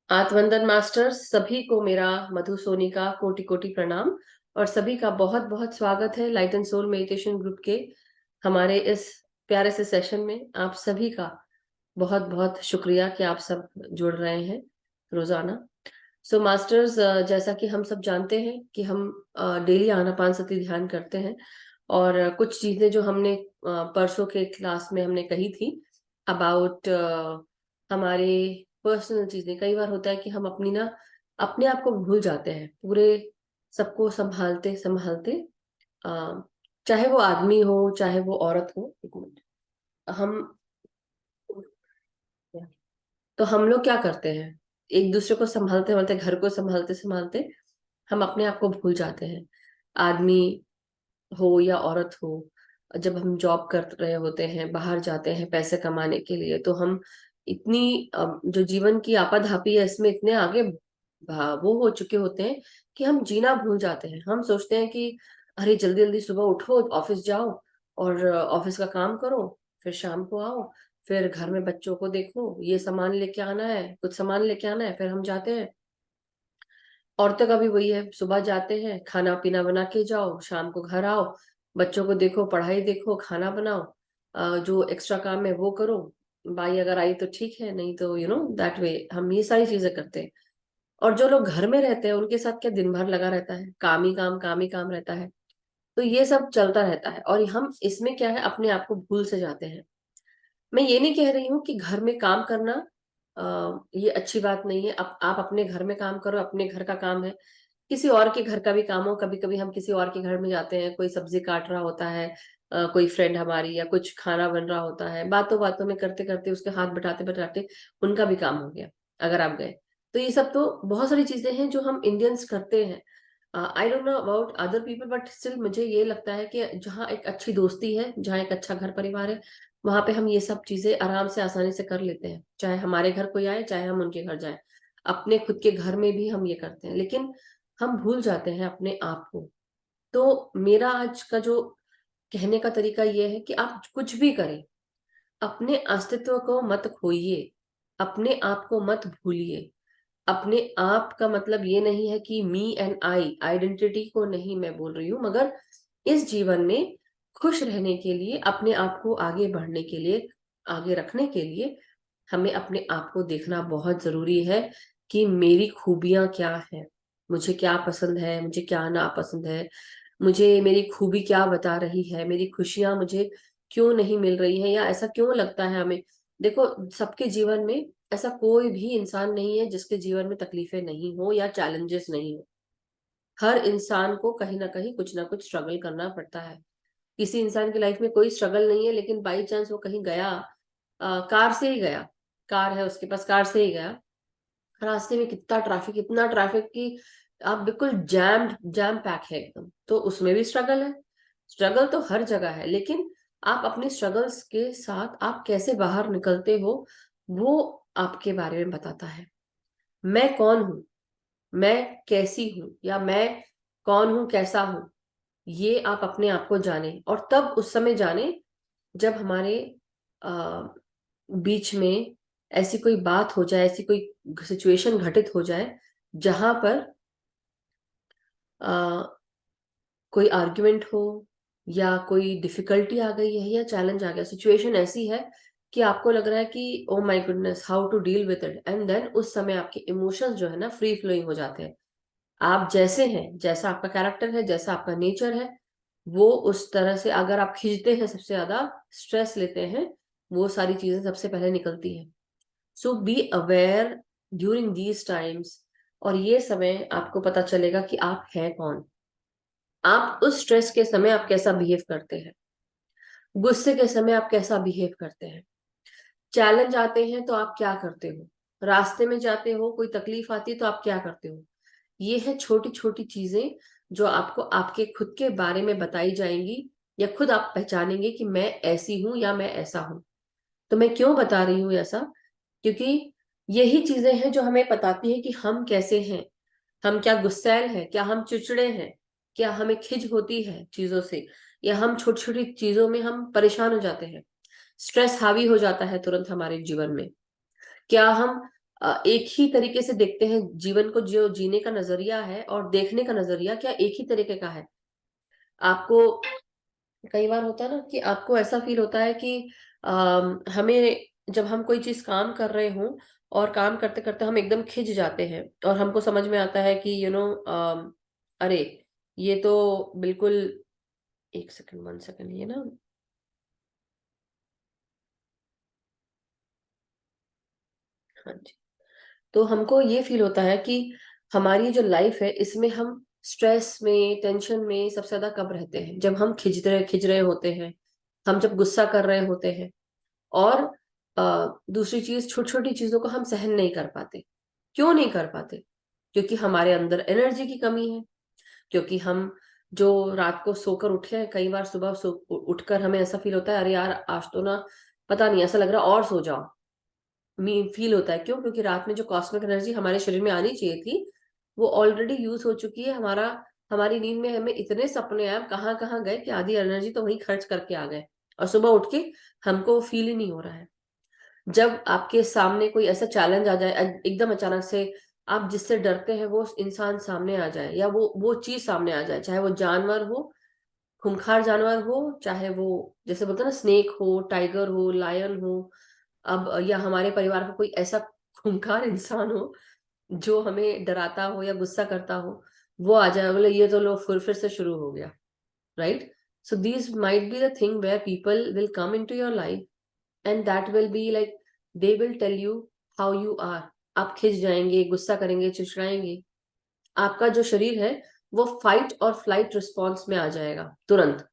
आत्मवंदन masters सभी को मेरा मधु सोनी का कोटि कोटि प्रणाम और सभी का बहुत बहुत स्वागत है light and soul meditation group के हमारे इस प्यारे से सेशन में। आप सभी का बहुत बहुत शुक्रिया कि आप सब जुड़ रहे हैं रोजाना। सो मास्टर्स, जैसा कि हम सब जानते हैं कि हम डेली आनापानसती ध्यान करते हैं और कुछ चीजें जो हमने परसों के क्लास में हमने कही थी अबाउट हमारे पर्सनल चीजें। कई बार होता है कि हम अपने आप को भूल जाते हैं पूरे सबको संभालते संभालते। अ, चाहे वो आदमी हो चाहे वो औरत हो। एक मिनट। हम तो हम लोग क्या करते हैं, एक दूसरे को संभालते संभालते, घर को संभालते संभालते हम अपने आप को भूल जाते हैं। आदमी हो या औरत हो, जब हम जॉब कर रहे होते हैं, बाहर जाते हैं पैसे कमाने के लिए, तो हम इतनी जो जीवन की आपाधापी है इसमें इतने आगे वो हो चुके होते हैं कि हम जीना भूल जाते हैं। हम सोचते हैं कि अरे जल्दी जल्दी सुबह उठो, ऑफिस जाओ और ऑफिस का काम करो, फिर शाम को आओ, फिर घर में बच्चों को देखो, ये सामान लेके आना है, कुछ सामान लेके आना है, फिर हम जाते हैं। औरतों का भी वही है, सुबह जाते हैं, खाना पीना बना के जाओ, शाम को घर आओ, बच्चों को देखो, पढ़ाई देखो, खाना बनाओ, जो एक्स्ट्रा काम है वो करो। बाई अगर आई तो ठीक है, नहीं तो दैट वे हम ये सारी चीजें करते हैं। और जो लोग घर में रहते हैं उनके साथ क्या दिन भर लगा रहता है, काम ही काम रहता है। तो ये सब चलता रहता है और हम इसमें क्या है, अपने आप को भूल से जाते हैं। मैं ये नहीं कह रही हूँ कि घर में काम करना ये अच्छी बात नहीं है। आप अपने घर में काम करो, अपने घर का काम है, किसी और के घर का भी काम हो। कभी कभी हम किसी और के घर में जाते हैं, कोई सब्जी काट रहा होता है, कोई फ्रेंड हमारी, या कुछ खाना बन रहा होता है, बातों बातों में करते करते उसके हाथ बटाते बटाते उनका भी काम हो गया, अगर आप गए। तो ये सब तो बहुत सारी चीजें हैं जो हम इंडियंस करते हैं। I don't know about other people, but still मुझे ये लगता है कि जहाँ एक अच्छी दोस्ती है, जहाँ एक अच्छा घर परिवार है, वहां पे हम ये सब चीजें आराम से आसानी से कर लेते हैं। चाहे हमारे घर कोई आए, चाहे हम उनके घर जाएं, अपने खुद के घर में भी हम ये करते हैं, लेकिन हम भूल जाते हैं अपने आप को। तो मेरा आज का जो कहने का तरीका ये है कि आप कुछ भी करें, अपने अस्तित्व को मत खोइए, अपने आप को मत भूलिए। अपने आप का मतलब ये नहीं है कि मी एंड आई, आइडेंटिटी को नहीं मैं बोल रही हूँ, मगर इस जीवन में खुश रहने के लिए, अपने आप को आगे बढ़ने के लिए, आगे रखने के लिए हमें अपने आप को देखना बहुत जरूरी है कि मेरी खूबियां क्या हैं, मुझे क्या पसंद है, मुझे क्या नापसंद है, मुझे मेरी खूबी क्या बता रही है, मेरी खुशियां मुझे क्यों नहीं मिल रही है, या ऐसा क्यों लगता है हमें। देखो, सबके जीवन में ऐसा कोई भी इंसान नहीं है जिसके जीवन में तकलीफें नहीं हो या चैलेंजेस नहीं हो। हर इंसान को कहीं ना कुछ स्ट्रगल करना पड़ता है। किसी इंसान की लाइफ में कोई स्ट्रगल नहीं है, लेकिन बाई चांस वो कहीं गया, कार से ही गया, कार है उसके पास, कार से ही गया, रास्ते में कितना ट्रैफिक, इतना ट्रैफिक कि आप बिल्कुल जैम पैक है एकदम, तो उसमें भी स्ट्रगल है। स्ट्रगल तो हर जगह है, लेकिन आप अपने स्ट्रगल्स के साथ आप कैसे बाहर निकलते हो, वो आपके बारे में बताता है। मैं कौन हूं, मैं कैसी हूं, या मैं कौन हूं, कैसा हूं, ये आप अपने आप को जाने। और तब उस समय जाने जब हमारे आ, बीच में ऐसी कोई बात हो जाए, ऐसी कोई सिचुएशन घटित हो जाए जहां पर आ, कोई आर्ग्यूमेंट हो, या कोई डिफिकल्टी आ गई है, या चैलेंज आ गया, सिचुएशन ऐसी है कि आपको लग रहा है कि oh my goodness, how to deal with it, and then उस समय आपके इमोशंस जो है ना फ्री फ्लोइंग हो जाते हैं। आप जैसे हैं, जैसा आपका कैरेक्टर है, जैसा आपका नेचर है, वो उस तरह से, अगर आप खिंचते हैं, सबसे ज्यादा स्ट्रेस लेते हैं, वो सारी चीजें सबसे पहले निकलती हैं। So be aware during these times. और ये समय आपको पता चलेगा कि आप हैं कौन। आप उस स्ट्रेस के समय आप कैसा बिहेव करते हैं, गुस्से के समय आप कैसा बिहेव करते हैं, चैलेंज आते हैं तो आप क्या करते हो, रास्ते में जाते हो, कोई तकलीफ आती है तो आप क्या करते हो। ये है छोटी छोटी चीजें जो आपको आपके खुद के बारे में बताई जाएंगी, या खुद आप पहचानेंगे कि मैं ऐसी हूं या मैं ऐसा हूं। तो मैं क्यों बता रही हूँ ऐसा, क्योंकि यही चीजें हैं जो हमें बताती हैं कि हम कैसे हैं। हम क्या गुस्सैल हैं, क्या हम चिड़चिड़े हैं, क्या हमें खिज होती है चीजों से, या हम छोटी छोटी चीजों में हम परेशान हो जाते हैं, स्ट्रेस हावी हो जाता है तुरंत हमारे जीवन में। क्या हम एक ही तरीके से देखते हैं जीवन को, जो जीने का नजरिया है और देखने का नजरिया क्या एक ही तरीके का है। आपको कई बार होता है ना कि आपको ऐसा फील होता है कि हमें, जब हम कोई चीज काम कर रहे हों और काम करते करते हम एकदम खिंच जाते हैं और हमको समझ में आता है कि अरे ये तो बिल्कुल, एक सेकंड, 1 सेकंड, ये ना, हाँ जी। तो हमको ये फील होता है कि हमारी जो लाइफ है इसमें हम स्ट्रेस में, टेंशन में सबसे ज्यादा कब रहते हैं, जब हम खिंच रहे होते हैं, हम जब गुस्सा कर रहे होते हैं। और दूसरी चीज, छोटी छोटी चीजों को हम सहन नहीं कर पाते। क्यों नहीं कर पाते? क्योंकि हमारे अंदर एनर्जी की कमी है। क्योंकि हम जो रात को सोकर उठे हैं, कई बार सुबह उठकर हमें ऐसा फील होता है, अरे यार आज तो ना, पता नहीं, ऐसा लग रहा है और सो जाओ। मी फील होता है, क्यों? क्योंकि रात में जो कॉस्मिक एनर्जी हमारे शरीर में आनी चाहिए थी, वो ऑलरेडी यूज हो चुकी है। हमारी नींद में हमें इतने सपने आए, कहाँ कहाँ गए कि आधी एनर्जी तो वही खर्च करके आ गए, और सुबह उठ के हमको फील ही नहीं हो रहा है। जब आपके सामने कोई ऐसा चैलेंज आ जाए, एकदम अचानक से, आप जिससे डरते हैं वो इंसान सामने आ जाए, या वो चीज सामने आ जाए, चाहे वो जानवर हो, खूंखार जानवर हो, चाहे वो, जैसे बोलते हैं ना, स्नेक हो, टाइगर हो, लायन हो, अब या हमारे परिवार का कोई ऐसा खूंखार इंसान हो जो हमें डराता हो या गुस्सा करता हो, वो आ जाए, बोले ये तो लो फिर से शुरू हो गया, right? So these might be the thing where people will come in to your life, and that will be like, they will tell you how you are. आप खिंच जाएंगे, गुस्सा करेंगे, चिड़चिड़ाएंगे। आपका जो शरीर है वो फाइट और फ्लाइट रिस्पॉन्स में आ जाएगा तुरंत।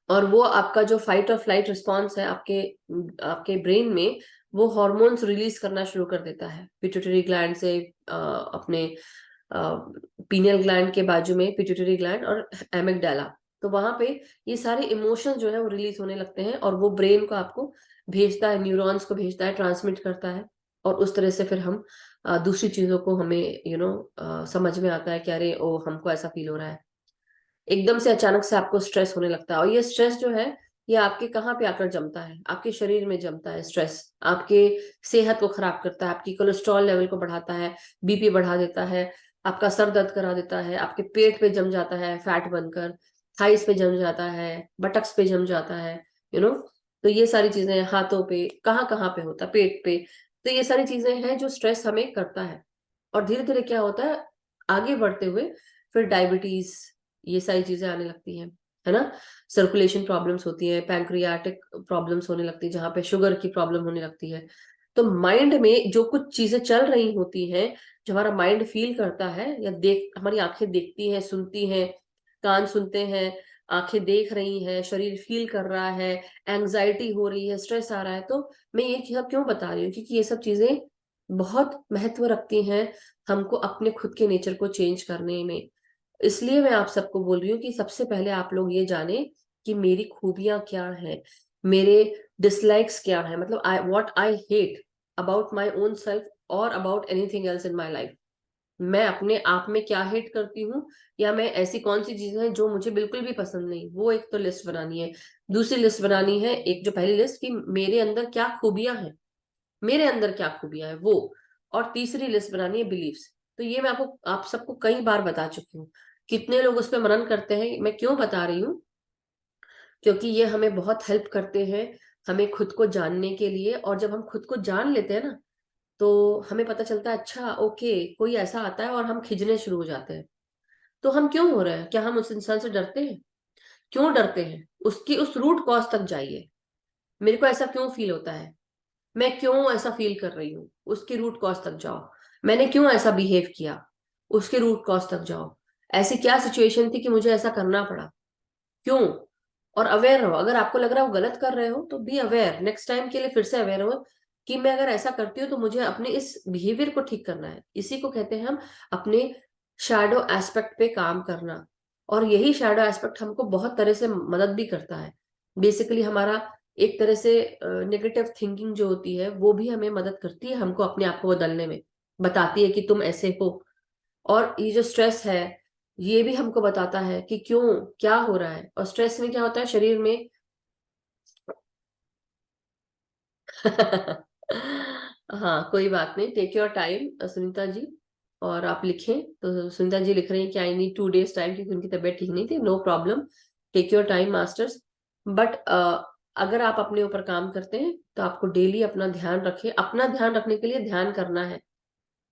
और वो आपका जो फाइट और फ्लाइट रिस्पॉन्स है आपके आपके ब्रेन में, वो हॉर्मोन्स रिलीज करना शुरू कर देता है पिट्यूटरी ग्लैंड से, अपने पीनियल ग्लैंड के बाजू में पिट्यूटरी ग्लैंड और एमिगडाला। तो वहां पे ये सारे इमोशंस जो है वो रिलीज होने लगते हैं, और वो ब्रेन को आपको भेजता है, न्यूरॉन्स को भेजता है, ट्रांसमिट करता है। और उस तरह से फिर हम दूसरी चीजों को हमें समझ में आता है कि अरे ओ, हमको ऐसा फील हो रहा है। एकदम से अचानक से आपको स्ट्रेस होने लगता है, और ये स्ट्रेस जो है, ये आपके कहाँ पे आकर जमता है? आपके शरीर में जमता है स्ट्रेस। आपके सेहत को खराब करता है, आपकी कोलेस्ट्रॉल लेवल को बढ़ाता है, बीपी बढ़ा देता है, आपका सर दर्द करा देता है, आपके पेट पे जम जाता है फैट बनकर, थाइस पे जम जाता है, बटक्स पे जम जाता है, यू नो तो ये सारी चीजें हाथों पे, कहाँ कहाँ पे होता है, पेट पे। तो ये सारी चीजें हैं जो स्ट्रेस हमें करता है। और धीरे धीरे क्या होता है, आगे बढ़ते हुए फिर डायबिटीज, ये सारी चीजें आने लगती हैं, है ना? सर्कुलेशन प्रॉब्लम्स होती है, पैंक्रियाटिक प्रॉब्लम्स होने लगती है, जहाँ पे शुगर की प्रॉब्लम होने लगती है। तो माइंड में जो कुछ चीजें चल रही होती हैं, जो हमारा माइंड फील करता है, या हमारी आंखें देखती हैं, सुनती हैं, कान सुनते हैं, आंखें देख रही हैं, शरीर फील कर रहा है, एंजाइटी हो रही है, स्ट्रेस आ रहा है। तो मैं ये सब क्यों बता रही हूँ? क्योंकि ये सब चीजें बहुत महत्व रखती हैं हमको अपने खुद के नेचर को चेंज करने में। इसलिए मैं आप सबको बोल रही हूँ कि सबसे पहले आप लोग ये जाने कि मेरी खूबियां क्या हैं, मेरे डिसलाइक्स क्या है, मतलब I what I hate about my own self और about anything else in my life. मैं अपने आप में क्या हेट करती हूँ, या मैं ऐसी कौन सी चीजें हैं जो मुझे बिल्कुल भी पसंद नहीं, वो एक तो लिस्ट बनानी है। दूसरी लिस्ट बनानी है, एक जो पहली लिस्ट, कि मेरे अंदर क्या खूबियां हैं, मेरे अंदर क्या खूबियां हैं वो। और तीसरी लिस्ट बनानी है बिलीव्स। तो ये मैं आपको, आप सबको कई बार बता चुकी हूँ। कितने लोग उस पर मनन करते हैं, मैं क्यों बता रही हूँ? क्योंकि ये हमें बहुत हेल्प करते हैं हमें खुद को जानने के लिए। और जब हम खुद को जान लेते हैं ना, तो हमें पता चलता है, अच्छा ओके, कोई ऐसा आता है और हम खिंचने शुरू हो जाते हैं। तो हम क्यों हो रहे हैं? क्या हम उस इंसान से डरते हैं? क्यों डरते हैं? उसकी उस रूट कॉज तक जाइए। मेरे को ऐसा क्यों फील होता है, मैं क्यों ऐसा फील कर रही हूँ, उसके रूट कॉज तक जाओ। मैंने क्यों ऐसा बिहेव किया, उसके रूट कॉज तक जाओ। ऐसी क्या सिचुएशन थी कि मुझे ऐसा करना पड़ा, क्यों? और अवेयर रहो। अगर आपको लग रहा है वो गलत कर रहे हो, तो बी अवेयर, नेक्स्ट टाइम के लिए फिर से अवेयर हो कि मैं अगर ऐसा करती हूँ तो मुझे अपने इस बिहेवियर को ठीक करना है। इसी को कहते हैं हम अपने शैडो एस्पेक्ट पे काम करना। और यही शैडो एस्पेक्ट हमको बहुत तरह से मदद भी करता है। बेसिकली हमारा एक तरह से नेगेटिव थिंकिंग जो होती है, वो भी हमें मदद करती है हमको अपने आप को बदलने में, बताती है कि तुम ऐसे हो। और ये जो स्ट्रेस है, ये भी हमको बताता है कि क्यों, क्या हो रहा है। और स्ट्रेस में क्या होता है शरीर में हाँ कोई बात नहीं, take your time Sunita ji. और आप लिखें, तो सुनीता जी लिख रही हैं कि आई नीड 2 days टाइम, क्योंकि उनकी तबीयत ठीक नहीं थी। No problem, take your time masters. But अगर आप अपने ऊपर काम करते हैं तो आपको डेली अपना ध्यान रखें। अपना ध्यान रखने के लिए ध्यान करना है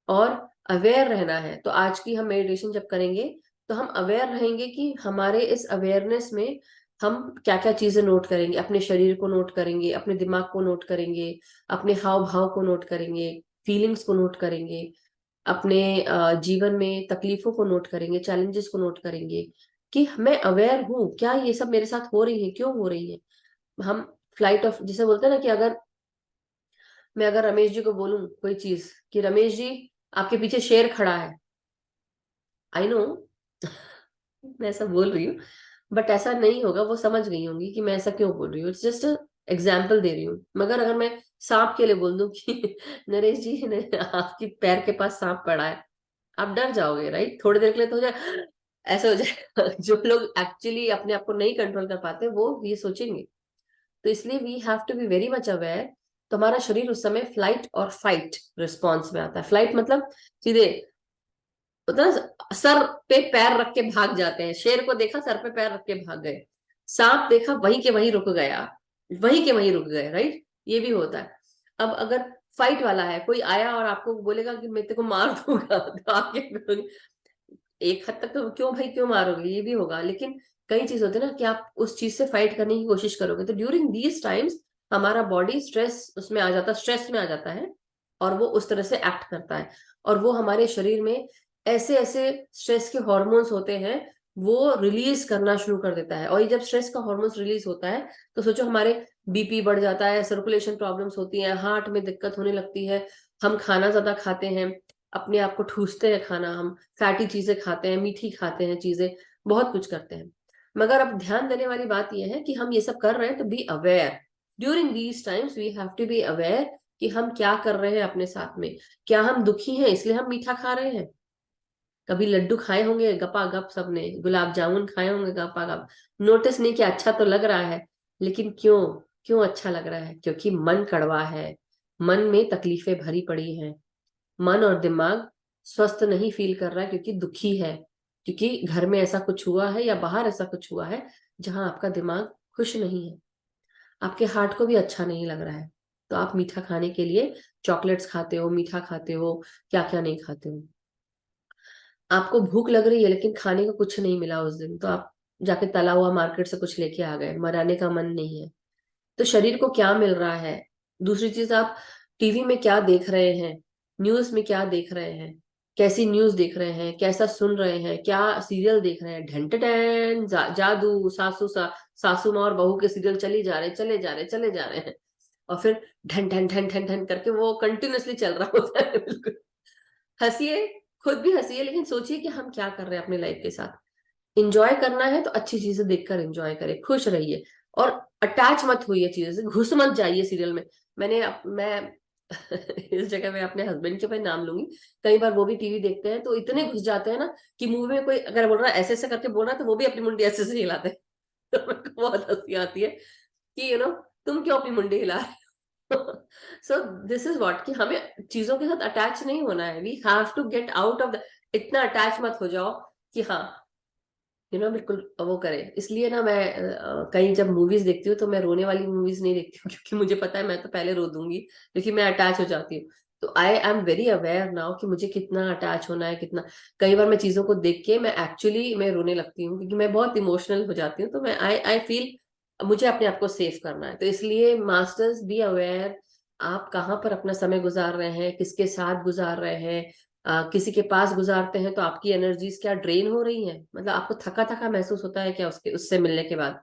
और अवेयर रहना है। तो आज की हम मेडिटेशन जब करेंगे तो हम अवेयर रहेंगे कि हमारे इस अवेयरनेस में हम क्या क्या चीजें नोट करेंगे। अपने शरीर को नोट करेंगे, अपने दिमाग को नोट करेंगे, अपने हाव भाव को नोट करेंगे, फीलिंग्स को नोट करेंगे, अपने जीवन में तकलीफों को नोट करेंगे, चैलेंजेस को नोट करेंगे कि मैं अवेयर हूँ, क्या ये सब मेरे साथ हो रही है, क्यों हो रही है। हम फ्लाइट ऑफ, जिसे बोलते हैं ना कि अगर मैं अगर रमेश जी को बोलूं कोई चीज कि रमेश जी आपके पीछे शेर खड़ा है, आई नो मैं ऐसा बोल रही हूँ, बट ऐसा नहीं होगा, वो समझ गई होंगी कि मैं ऐसा क्यों बोल रही हूँ। इट्स जस्ट एग्जाम्पल दे रही हूँ। मगर अगर मैं सांप के लिए बोल दूं कि नरेश जी ने आपके पैर के पास सांप पड़ा है, आप डर जाओगे, राइट? थोड़ी देर के लिए तो हो जाए, ऐसा हो जाए। जो लोग एक्चुअली अपने आप को नहीं कंट्रोल कर पाते वो ये सोचेंगे। तो इसलिए we have to be very much aware. तो हमारा शरीर उस समय फ्लाइट और फाइट रिस्पॉन्स में आता है। फ्लाइट मतलब सीधे होता है ना, सर पे पैर रख के भाग जाते हैं। शेर को देखा, सर पे पैर रख के भाग गए। सांप देखा, वहीं के वहीं रुक गया, वहीं के वहीं रुक गए, राइट? ये भी होता है। अब अगर फाइट वाला है, कोई आया और आपको बोलेगा कि मैं तेरे को मार दूंगा, तो आप क्या करोगे? एक हद तक तो क्यों भाई क्यों मारोगे, ये भी होगा। लेकिन कई चीज होती है ना कि आप उस चीज से फाइट करने की कोशिश करोगे, तो ड्यूरिंग दीज टाइम्स हमारा बॉडी स्ट्रेस उसमें आ जाता, स्ट्रेस में आ जाता है, और वो उस तरह से एक्ट करता है। और वो हमारे शरीर में ऐसे ऐसे स्ट्रेस के हॉर्मोन्स होते हैं, वो रिलीज करना शुरू कर देता है। और ये जब स्ट्रेस का हॉर्मोन्स रिलीज होता है तो सोचो हमारे बीपी बढ़ जाता है, सर्कुलेशन प्रॉब्लम्स होती हैं, हार्ट में दिक्कत होने लगती है। हम खाना ज्यादा खाते हैं, अपने आप को ठूसते हैं खाना, हम फैटी चीजें खाते हैं, मीठी खाते हैं चीजें, बहुत कुछ करते हैं। मगर अब ध्यान देने वाली बात यह है कि हम ये सब कर रहे हैं तो be aware. During these times we have to be aware कि हम क्या कर रहे हैं अपने साथ में। क्या हम दुखी हैं इसलिए हम मीठा खा रहे हैं? कभी लड्डू खाए होंगे गपा गप, सबने गुलाब जामुन खाए होंगे गपा गप, नोटिस नहीं किया, अच्छा तो लग रहा है। लेकिन क्यों? क्यों अच्छा लग रहा है? क्योंकि मन कड़वा है, मन में तकलीफें भरी पड़ी हैं। मन और दिमाग स्वस्थ नहीं फील कर रहा है क्योंकि दुखी है, क्योंकि घर में ऐसा कुछ हुआ है या बाहर ऐसा कुछ हुआ है जहां आपका दिमाग खुश नहीं है, आपके हार्ट को भी अच्छा नहीं लग रहा है। तो आप मीठा खाने के लिए चॉकलेट्स खाते हो, मीठा खाते हो, क्या क्या नहीं खाते हो। आपको भूख लग रही है लेकिन खाने को कुछ नहीं मिला उस दिन, तो आप जाके तला हुआ मार्केट से कुछ लेके आ गए, मराने का मन नहीं है। तो शरीर को क्या मिल रहा है? दूसरी चीज, आप टीवी में क्या देख रहे हैं, न्यूज में क्या देख रहे हैं, कैसी न्यूज देख रहे हैं, कैसा सुन रहे हैं, क्या सीरियल देख रहे हैं। ढंटन जादू, सासू माँ और बहू के सीरियल चले जा रहे, चले जा रहे, चले जा रहे हैं। और फिर ढन ढन ढन ढन ढन करके वो कंटिन्यूअसली चल रहा होता है। बिल्कुल हंसिए, खुद भी हंसिए, लेकिन सोचिए कि हम क्या कर रहे हैं अपनी लाइफ के साथ। इंजॉय करना है तो अच्छी चीजें देखकर एंजॉय करें, खुश रहिए। और अटैच मत होइए चीजों से, घुस मत जाइए सीरियल में। मैं इस जगह मैं अपने हस्बैंड के भाई नाम लूंगी। कई बार वो भी टीवी देखते हैं तो इतने घुस जाते हैं ना कि मूवी में कोई अगर बोल रहा है ऐसे ऐसे करके बोल रहा है तो वो भी अपनी मुंडी ऐसे ऐसे हिलाते हैं। तो मेरे को बहुत हंसी आती है कि तुम क्यों अपनी मुंडी हिला रहे हो। सो दिस इज व्हाट, कि हमें चीजों के साथ अटैच नहीं होना है। We have to get out of the, इतना अटैच मत हो जाओ कि हाँ बिल्कुल वो करे। इसलिए ना मैं कहीं जब मूवीज देखती हूँ तो मैं रोने वाली मूवीज नहीं देखती हूँ, क्योंकि मुझे पता है मैं तो पहले रो दूंगी, क्योंकि मैं अटैच हो जाती हूँ। तो I am very aware now कि मुझे कितना अटैच होना है, कितना। कई बार मैं चीजों को देख के मैं एक्चुअली मैं रोने लगती हूँ, क्योंकि मैं बहुत इमोशनल हो जाती हूँ। तो मैं आई आई फील मुझे अपने आप को सेव करना है। तो इसलिए मास्टर्स बी अवेयर, आप कहाँ पर अपना समय गुजार रहे हैं, किसके साथ गुजार रहे हैं। किसी के पास गुजारते हैं तो आपकी एनर्जीज क्या ड्रेन हो रही हैं, मतलब आपको थका थका महसूस होता है क्या उसके उससे मिलने के बाद।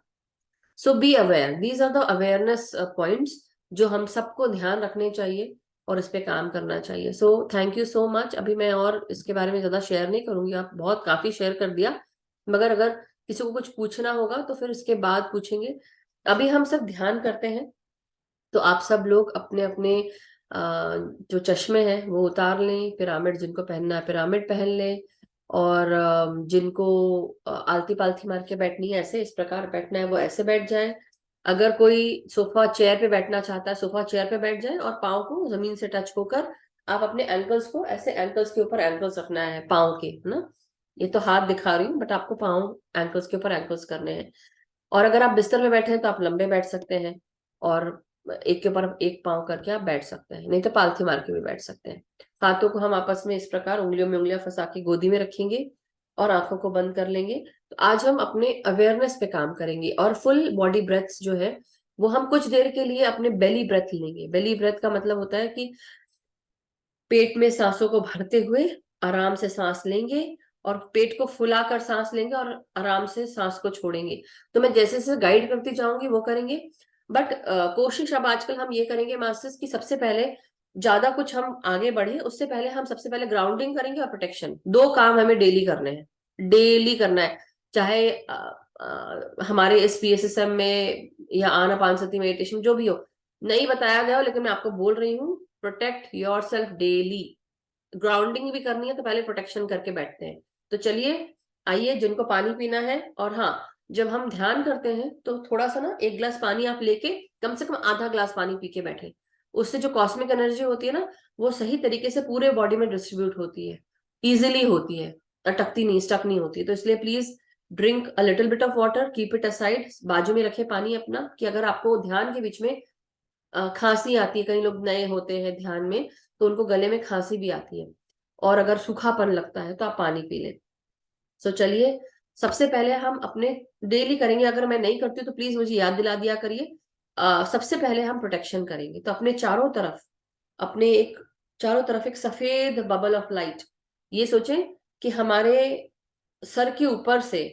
So be aware, these are the awareness points जो हम सबको ध्यान रखने चाहिए और इस पे काम करना चाहिए। सो थैंक यू सो मच। अभी मैं और इसके बारे में ज्यादा शेयर नहीं करूंगी, आप बहुत काफी शेयर कर दिया। मगर अगर किसी को कुछ पूछना होगा तो फिर इसके बाद पूछेंगे। अभी हम सब ध्यान करते हैं, तो आप सब लोग अपने अपने जो चश्मे हैं वो उतार लें, पिरामिड जिनको पहनना है पिरामिड पहन लें, और जिनको आलती पालती मार के बैठनी है, ऐसे इस प्रकार बैठना है वो ऐसे बैठ जाए। अगर कोई सोफा चेयर पे बैठना चाहता है, सोफा चेयर पे बैठ जाए और पाँव को जमीन से टच होकर आप अपने एंकल्स को ऐसे, एंकल्स के ऊपर एंकल्स रखना है, पाँव के, है ना। ये तो हाथ दिखा रही हूँ, बट आपको पाँव एंकल्स के ऊपर एंकल्स करने हैं। और अगर आप बिस्तर में बैठे हैं तो आप लंबे बैठ सकते हैं, और एक के ऊपर एक पाँव करके आप बैठ सकते हैं, नहीं तो पालथी मार के भी बैठ सकते हैं। हाथों को हम आपस में इस प्रकार उंगलियों में उंगलियां फंसा के गोदी में रखेंगे और आंखों को बंद कर लेंगे। तो आज हम अपने अवेयरनेस पे काम करेंगे, और फुल बॉडी ब्रेथ्स जो है वो हम कुछ देर के लिए अपने बेली ब्रेथ लेंगे। बेली ब्रेथ का मतलब होता है कि पेट में सांसों को भरते हुए आराम से सांस लेंगे, और पेट को फुलाकर सांस लेंगे और आराम से सांस को छोड़ेंगे। तो मैं जैसे जैसे गाइड करती जाऊंगी वो करेंगे। बट कोशिश अब आजकल हम ये करेंगे मास्टर्स की, सबसे पहले ज्यादा कुछ हम आगे बढ़े उससे पहले हम सबसे पहले ग्राउंडिंग करेंगे और प्रोटेक्शन। दो काम हमें डेली करने हैं, डेली करना है। चाहे हमारे इस PSSM में या आनापानसती मेडिटेशन जो भी हो, नहीं बताया गया हो, लेकिन मैं आपको बोल रही हूँ, protect your self daily. Grounding भी करनी है तो पहले प्रोटेक्शन करके बैठते हैं। तो चलिए, आइए, जिनको पानी पीना है, और हाँ, जब हम ध्यान करते हैं तो थोड़ा सा ना, 1 गिलास पानी आप लेके कम से कम आधा ग्लास पानी पी के बैठे। उससे जो कॉस्मिक एनर्जी होती है ना, वो सही तरीके से पूरे बॉडी में डिस्ट्रीब्यूट होती है, इजिली होती है, अटकती नहीं, स्टक नहीं होती। तो इसलिए please drink a little bit of water, keep it aside, बाजू में रखे पानी अपना, कि अगर आपको ध्यान के बीच में खांसी आती है, कई लोग नए होते हैं ध्यान में तो उनको गले में खांसी भी आती है, और अगर सूखापन लगता है तो आप पानी पी लें। सो चलिए, सबसे पहले हम अपने डेली करेंगे, अगर मैं नहीं करती तो प्लीज मुझे याद दिला दिया करिए। सबसे पहले हम प्रोटेक्शन करेंगे, तो अपने चारों तरफ, अपने एक चारों तरफ एक सफेद बबल ऑफ लाइट, ये सोचें कि हमारे सर के ऊपर से,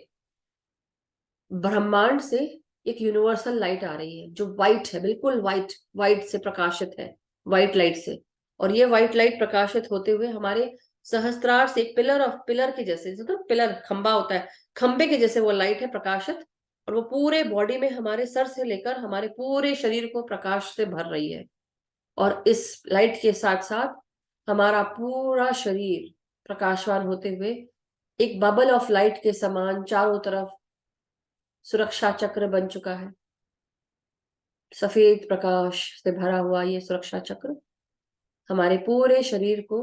ब्रह्मांड से एक यूनिवर्सल लाइट आ रही है जो व्हाइट है, बिल्कुल व्हाइट, व्हाइट से प्रकाशित है, व्हाइट लाइट से। और ये व्हाइट लाइट प्रकाशित होते हुए हमारे सहस्त्रार से, एक पिलर ऑफ, पिलर के जैसे, जैसे तो पिलर खंबा होता है, खंबे के जैसे वो लाइट है प्रकाशित, और वो पूरे बॉडी में हमारे सर से लेकर हमारे पूरे शरीर को प्रकाश से भर रही है। और इस लाइट के साथ साथ हमारा पूरा शरीर प्रकाशवान होते हुए एक बबल ऑफ लाइट के समान चारों तरफ सुरक्षा चक्र बन चुका है। सफेद प्रकाश से भरा हुआ ये सुरक्षा चक्र हमारे पूरे शरीर को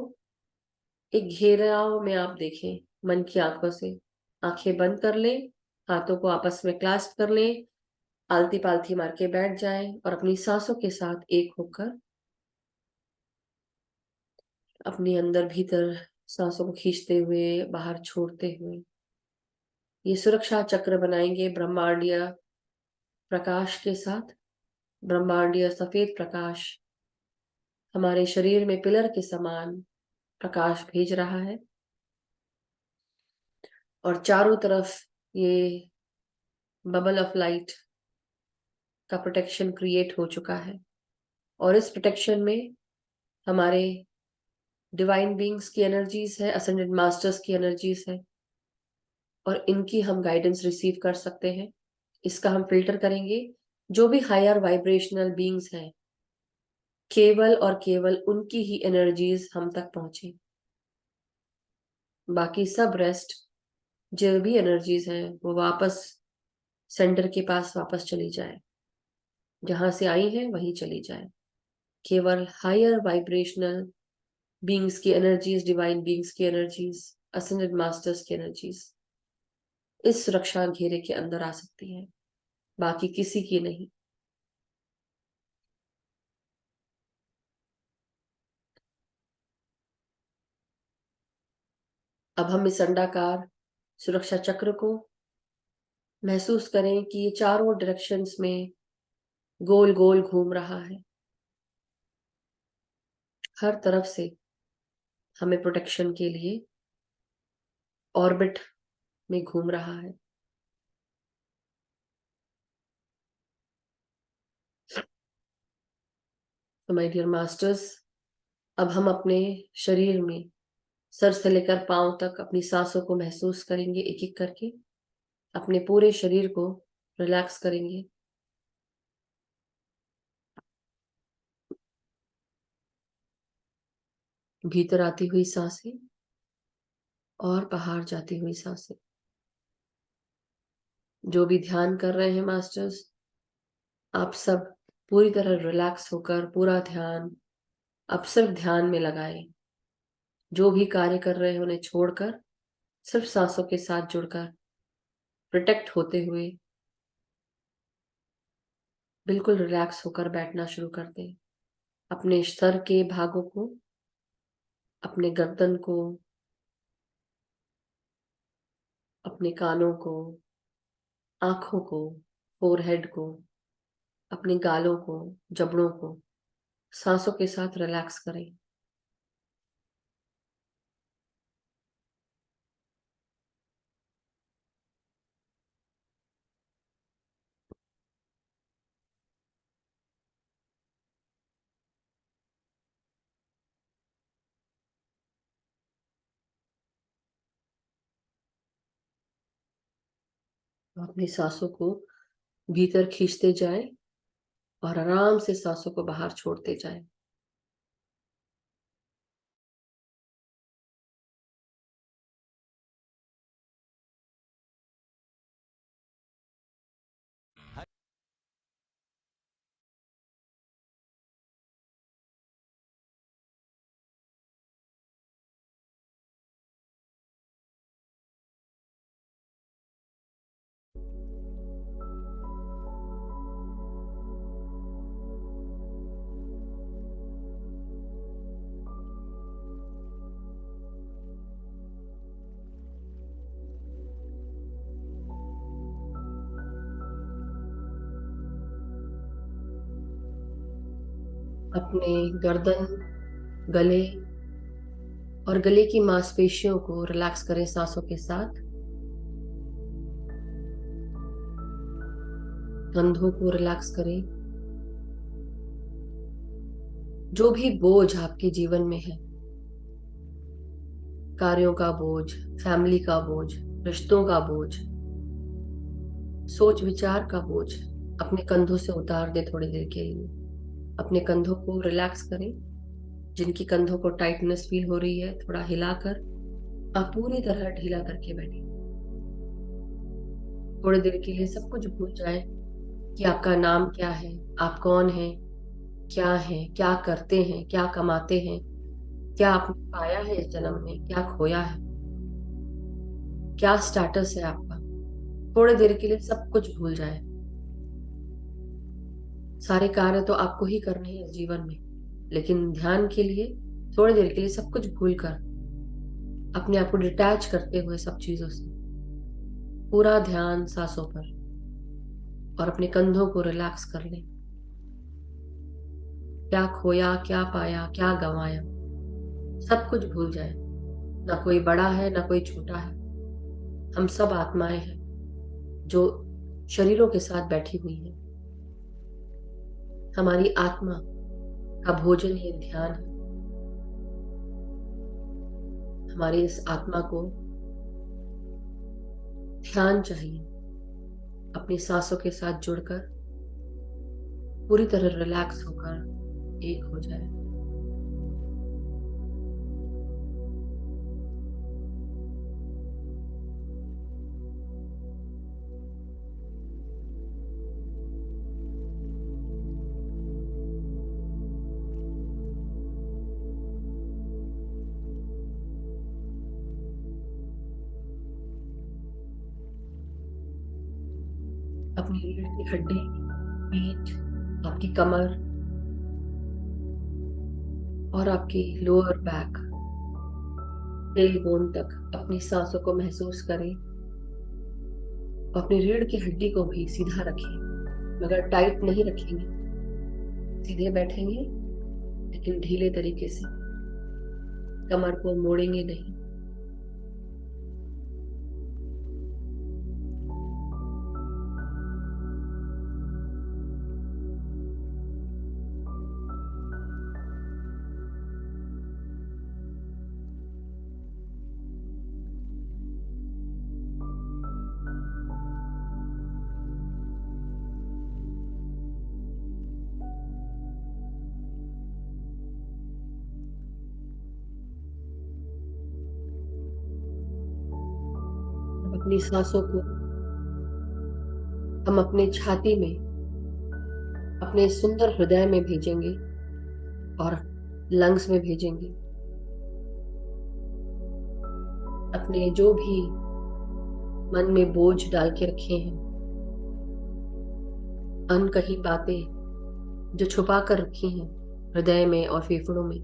एक घेराव में आप देखें, मन की आंखों से। आंखें बंद कर लें, हाथों को आपस में क्लास्प कर लें, आलती पालती मार के बैठ जाएं, और अपनी सांसों के साथ एक होकर अपने अंदर भीतर सांसों को खींचते हुए बाहर छोड़ते हुए ये सुरक्षा चक्र बनाएंगे ब्रह्मांडीय प्रकाश के साथ। ब्रह्मांडीय सफेद प्रकाश हमारे शरीर में पिलर के समान प्रकाश भेज रहा है, और चारों तरफ ये बबल ऑफ लाइट का प्रोटेक्शन क्रिएट हो चुका है। और इस प्रोटेक्शन में हमारे डिवाइन बीइंग्स की एनर्जीज है, असेंडेड मास्टर्स की एनर्जीज है, और इनकी हम गाइडेंस रिसीव कर सकते हैं। इसका हम फिल्टर करेंगे। जो भी हायर वाइब्रेशनल बीइंग्स हैं, केवल और केवल उनकी ही एनर्जीज हम तक पहुंचे, बाकी सब रेस्ट, जो भी एनर्जीज हैं वो वापस सेंटर के पास वापस चली जाए, जहां से आई है वहीं चली जाए। केवल हायर वाइब्रेशनल बीइंग्स की एनर्जीज, डिवाइन बीइंग्स की एनर्जीज, असेंडेड मास्टर्स की एनर्जीज इस सुरक्षा घेरे के अंदर आ सकती है, बाकी किसी की नहीं। अब हम इस अंडाकार सुरक्षा चक्र को महसूस करें कि ये चारों डायरेक्शंस में गोल गोल घूम रहा है, हर तरफ से हमें प्रोटेक्शन के लिए ऑर्बिट में घूम रहा है। तो माय डियर मास्टर्स, अब हम अपने शरीर में सर से लेकर पांव तक अपनी सांसों को महसूस करेंगे, एक एक करके अपने पूरे शरीर को रिलैक्स करेंगे। भीतर आती हुई सांसें और बाहर जाती हुई सांसें। जो भी ध्यान कर रहे हैं मास्टर्स, आप सब पूरी तरह रिलैक्स होकर पूरा ध्यान अब सिर्फ ध्यान में लगाएं। जो भी कार्य कर रहे हैं उन्हें छोड़कर सिर्फ सांसों के साथ जुड़कर प्रोटेक्ट होते हुए बिल्कुल रिलैक्स होकर बैठना शुरू कर दें। अपने सर के भागों को, अपने गर्दन को, अपने कानों को, आंखों को, फोरहेड को, अपने गालों को, जबड़ों को सांसों के साथ रिलैक्स करें। अपनी सांसों को भीतर खींचते जाएं और आराम से सांसों को बाहर छोड़ते जाएं। अपने गर्दन, गले और गले की मांसपेशियों को रिलैक्स करें सांसों के साथ। कंधों को रिलैक्स करें। जो भी बोझ आपके जीवन में है, कार्यों का बोझ, फैमिली का बोझ, रिश्तों का बोझ, सोच विचार का बोझ, अपने कंधों से उतार दें थोड़ी देर के लिए। अपने कंधों को रिलैक्स करें। जिनकी कंधों को टाइटनेस फील हो रही है, थोड़ा हिलाकर आप पूरी तरह ढीला करके बैठे। थोड़ी देर के लिए सब कुछ भूल जाए कि आपका नाम क्या है, आप कौन हैं, क्या है, क्या करते हैं, क्या कमाते हैं, क्या आपने पाया है इस जन्म में, क्या खोया है, क्या स्टेटस है आपका। थोड़ी देर के लिए सब कुछ भूल जाए। सारे कार्य तो आपको ही करने हैं इस जीवन में, लेकिन ध्यान के लिए थोड़ी देर के लिए सब कुछ भूलकर अपने आप को डिटैच करते हुए सब चीजों से पूरा ध्यान सांसों पर और अपने कंधों को रिलैक्स कर लें। क्या खोया, क्या पाया, क्या गंवाया, सब कुछ भूल जाए। ना कोई बड़ा है, ना कोई छोटा है। हम सब आत्माएं हैं जो शरीरों के साथ बैठी हुई हैं। हमारी आत्मा का भोजन ये ध्यान है। हमारी इस आत्मा को ध्यान चाहिए। अपनी सांसों के साथ जुड़कर पूरी तरह रिलैक्स होकर एक हो जाए। अपनी रीढ़ की हड्डी, पीठ, आपकी कमर और आपकी लोअर बैक, टेल बोन तक अपनी सांसों को महसूस करें। अपनी रीढ़ की हड्डी को भी सीधा रखें, मगर टाइट नहीं रखेंगे। सीधे बैठेंगे लेकिन ढीले तरीके से। कमर को मोड़ेंगे नहीं। अपनी सांसों को हम अपने छाती में अपने सुंदर हृदय में भेजेंगे और लंग्स में भेजेंगे। अपने जो भी मन में बोझ डाल के रखे हैं, अनकही बातें जो छुपा कर रखी हैं हृदय में और फेफड़ों में,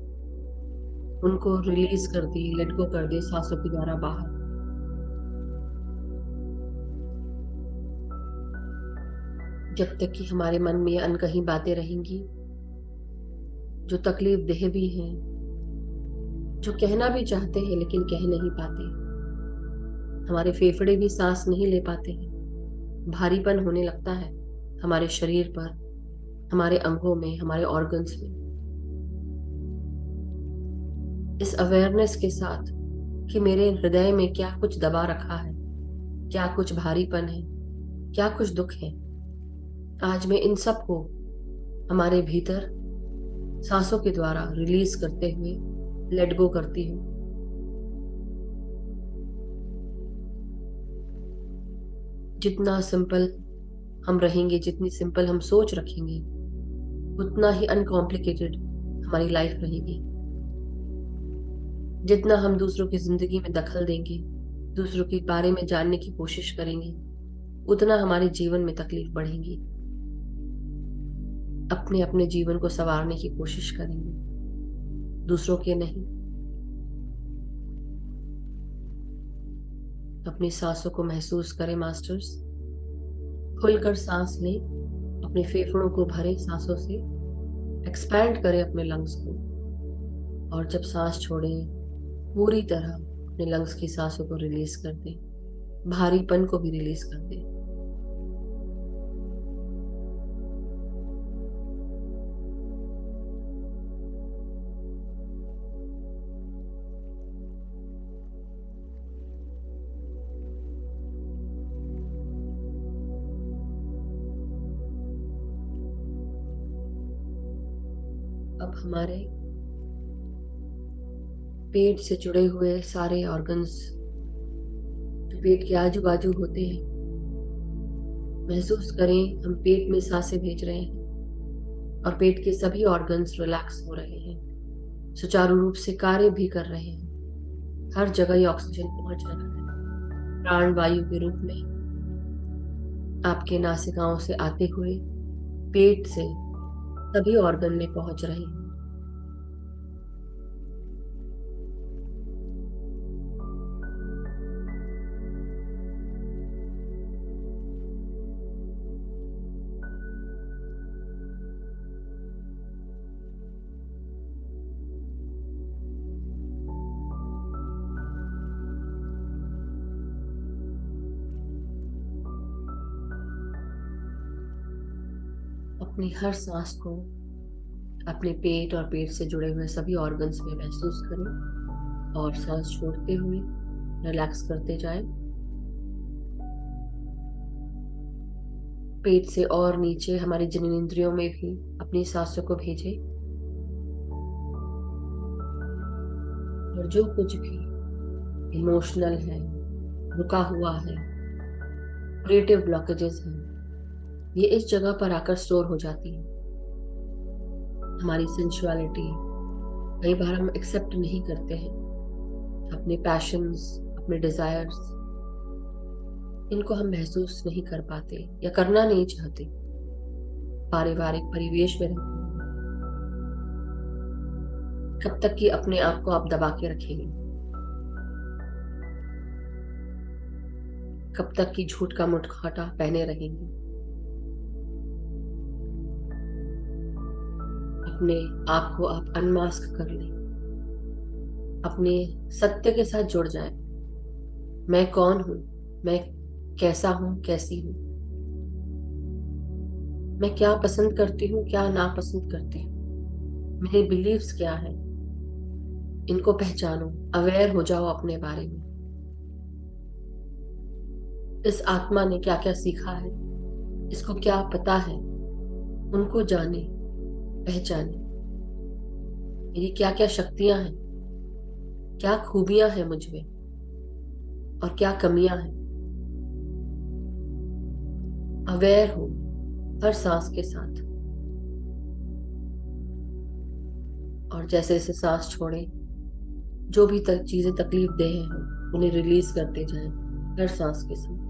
उनको रिलीज कर दिए, लेट गो कर दिए सांसों के द्वारा बाहर। जब तक कि हमारे मन में ये अनकही बातें रहेंगी जो तकलीफ देह भी हैं, जो कहना भी चाहते हैं लेकिन कह नहीं पाते, हमारे फेफड़े भी सांस नहीं ले पाते हैं, भारीपन होने लगता है हमारे शरीर पर, हमारे अंगों में, हमारे ऑर्गन्स में। इस अवेयरनेस के साथ कि मेरे हृदय में क्या कुछ दबा रखा है, क्या कुछ भारीपन है, क्या कुछ दुख है, आज मैं इन सब को हमारे भीतर सांसों के द्वारा रिलीज करते हुए लेट गो करती हूँ। जितना सिंपल हम रहेंगे, जितनी सिंपल हम सोच रखेंगे, उतना ही अनकॉम्प्लिकेटेड हमारी लाइफ रहेगी। जितना हम दूसरों की जिंदगी में दखल देंगे, दूसरों के बारे में जानने की कोशिश करेंगे, उतना हमारे जीवन में तकलीफ बढ़ेगी। अपने अपने जीवन को संवारने की कोशिश करेंगे, दूसरों के नहीं। अपनी सांसों को महसूस करें मास्टर्स। खुलकर सांस लें, अपने फेफड़ों को भरें सांसों से, एक्सपैंड करें अपने लंग्स को, और जब सांस छोड़ें पूरी तरह अपने लंग्स की सांसों को रिलीज कर दें, भारीपन को भी रिलीज कर दें। अब हमारे पेट से जुड़े हुए सारे ऑर्गन्स जो पेट के आजू बाजू होते हैं, महसूस करें हम पेट में सांसें भेज रहे हैं और पेट के सभी ऑर्गन्स रिलैक्स हो रहे हैं, सुचारू रूप से कार्य भी कर रहे हैं। हर जगह ये ऑक्सीजन पहुंच रहा है प्राण वायु के रूप में, आपके नासिकाओं से आते हुए पेट से सभी ऑर्गन में पहुंच रहे हैं। अपनी हर सांस को अपने पेट और पेट से जुड़े हुए सभी ऑर्गन्स में महसूस करें और सांस छोड़ते हुए रिलैक्स करते जाएं। पेट से और नीचे हमारी जननेंद्रियों में भी अपनी सांसों को भेजें, और जो कुछ भी इमोशनल है, रुका हुआ है, क्रिएटिव ब्लॉकेजेस हैं, ये इस जगह पर आकर स्टोर हो जाती है। हमारी सेंसुअलिटी कई बार हम एक्सेप्ट नहीं करते हैं, अपने पैशंस, अपने डिजायर्स, इनको हम महसूस नहीं कर पाते या करना नहीं चाहते, पारिवारिक परिवेश में रहते हैं। कब तक कि अपने आप को आप दबा के रखेंगे? कब तक कि झूठ का मुखौटा पहने रहेंगे? अपने आप को आप अनमास्क कर लें, अपने सत्य के साथ जुड़ जाएं। मैं कौन हूं? मैं कैसा हूं? कैसी हूं? मैं क्या पसंद करती हूँ, क्या नापसंद करती हूँ? मेरे बिलीव्स क्या है? इनको पहचानो, अवेयर हो जाओ अपने बारे में। इस आत्मा ने क्या क्या सीखा है, इसको क्या पता है, उनको जाने, पहचाने। मेरी क्या क्या शक्तियां हैं, क्या खूबियां हैं मुझ में, और क्या कमियां हैं। अवेयर हो हर सांस के साथ। और जैसे जैसे सांस छोड़े, जो भी चीजें तकलीफ दे हैं हम उन्हें रिलीज करते जाएं हर सांस के साथ।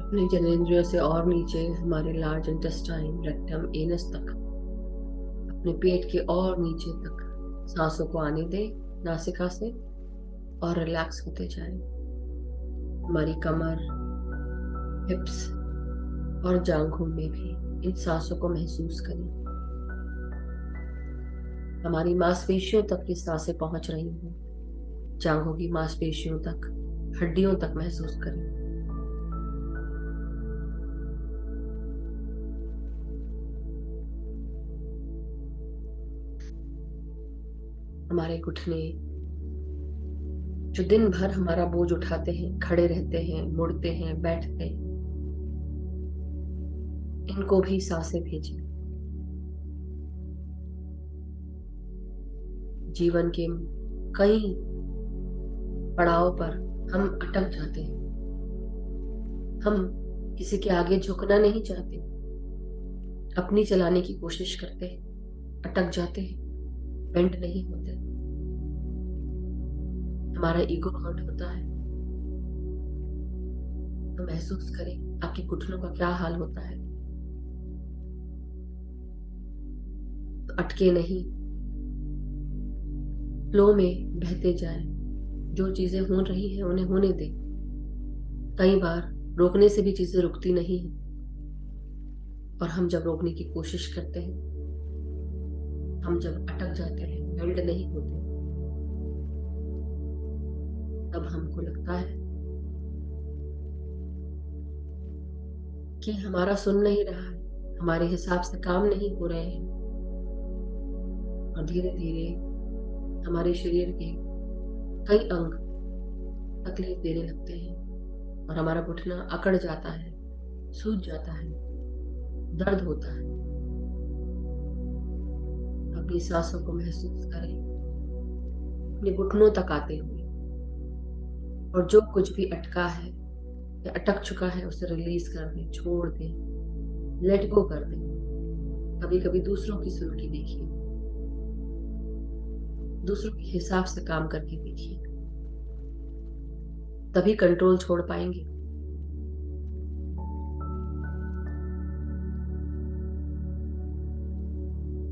अपने जननेंद्रियों से और नीचे हमारे लार्ज इंटेस्टाइन, रेक्टम, एनस तक, अपने पेट के और नीचे तक सांसों को आने दे नासिका से और रिलैक्स होते जाए। हमारी कमर, हिप्स और जांघों में भी इन सांसों को महसूस करें। हमारी मांसपेशियों तक ये सांसें पहुंच रही हैं, जांघों की मांसपेशियों तक, हड्डियों तक महसूस करें। हमारे घुटने जो दिन भर हमारा बोझ उठाते हैं, खड़े रहते हैं, मुड़ते हैं, बैठते हैं, इनको भी सांसें भेजें। जीवन के कई पड़ाव पर हम अटक जाते हैं। हम किसी के आगे झुकना नहीं चाहते, अपनी चलाने की कोशिश करते हैं, अटक जाते हैं, बेंड नहीं होते। हमारा ईगो हर्ट होता है। तो महसूस करें आपके घुटनों का क्या हाल होता है। तो अटके नहीं, फ्लो में बहते जाए। जो चीजें हो रही हैं उन्हें होने दें। कई बार रोकने से भी चीजें रुकती नहीं है, और हम जब रोकने की कोशिश करते हैं, हम जब अटक जाते हैं, बेंड नहीं होते, तब हमको लगता है कि हमारा सुन नहीं रहा है, हमारे हिसाब से काम नहीं हो रहे हैं। और धीरे धीरे हमारे शरीर के कई अंग तकलीफ देने लगते हैं, और हमारा घुटना अकड़ जाता है, सूज जाता है, दर्द होता है। अपनी सांसों को महसूस करें, अपने घुटनों तक आते हुए, और जो कुछ भी अटका है या अटक चुका है उसे रिलीज कर दें, छोड़ दें, लेट गो कर दें। कभी कभी दूसरों की सुन के देखिए, दूसरों के हिसाब से काम करके देखिए, तभी कंट्रोल छोड़ पाएंगे।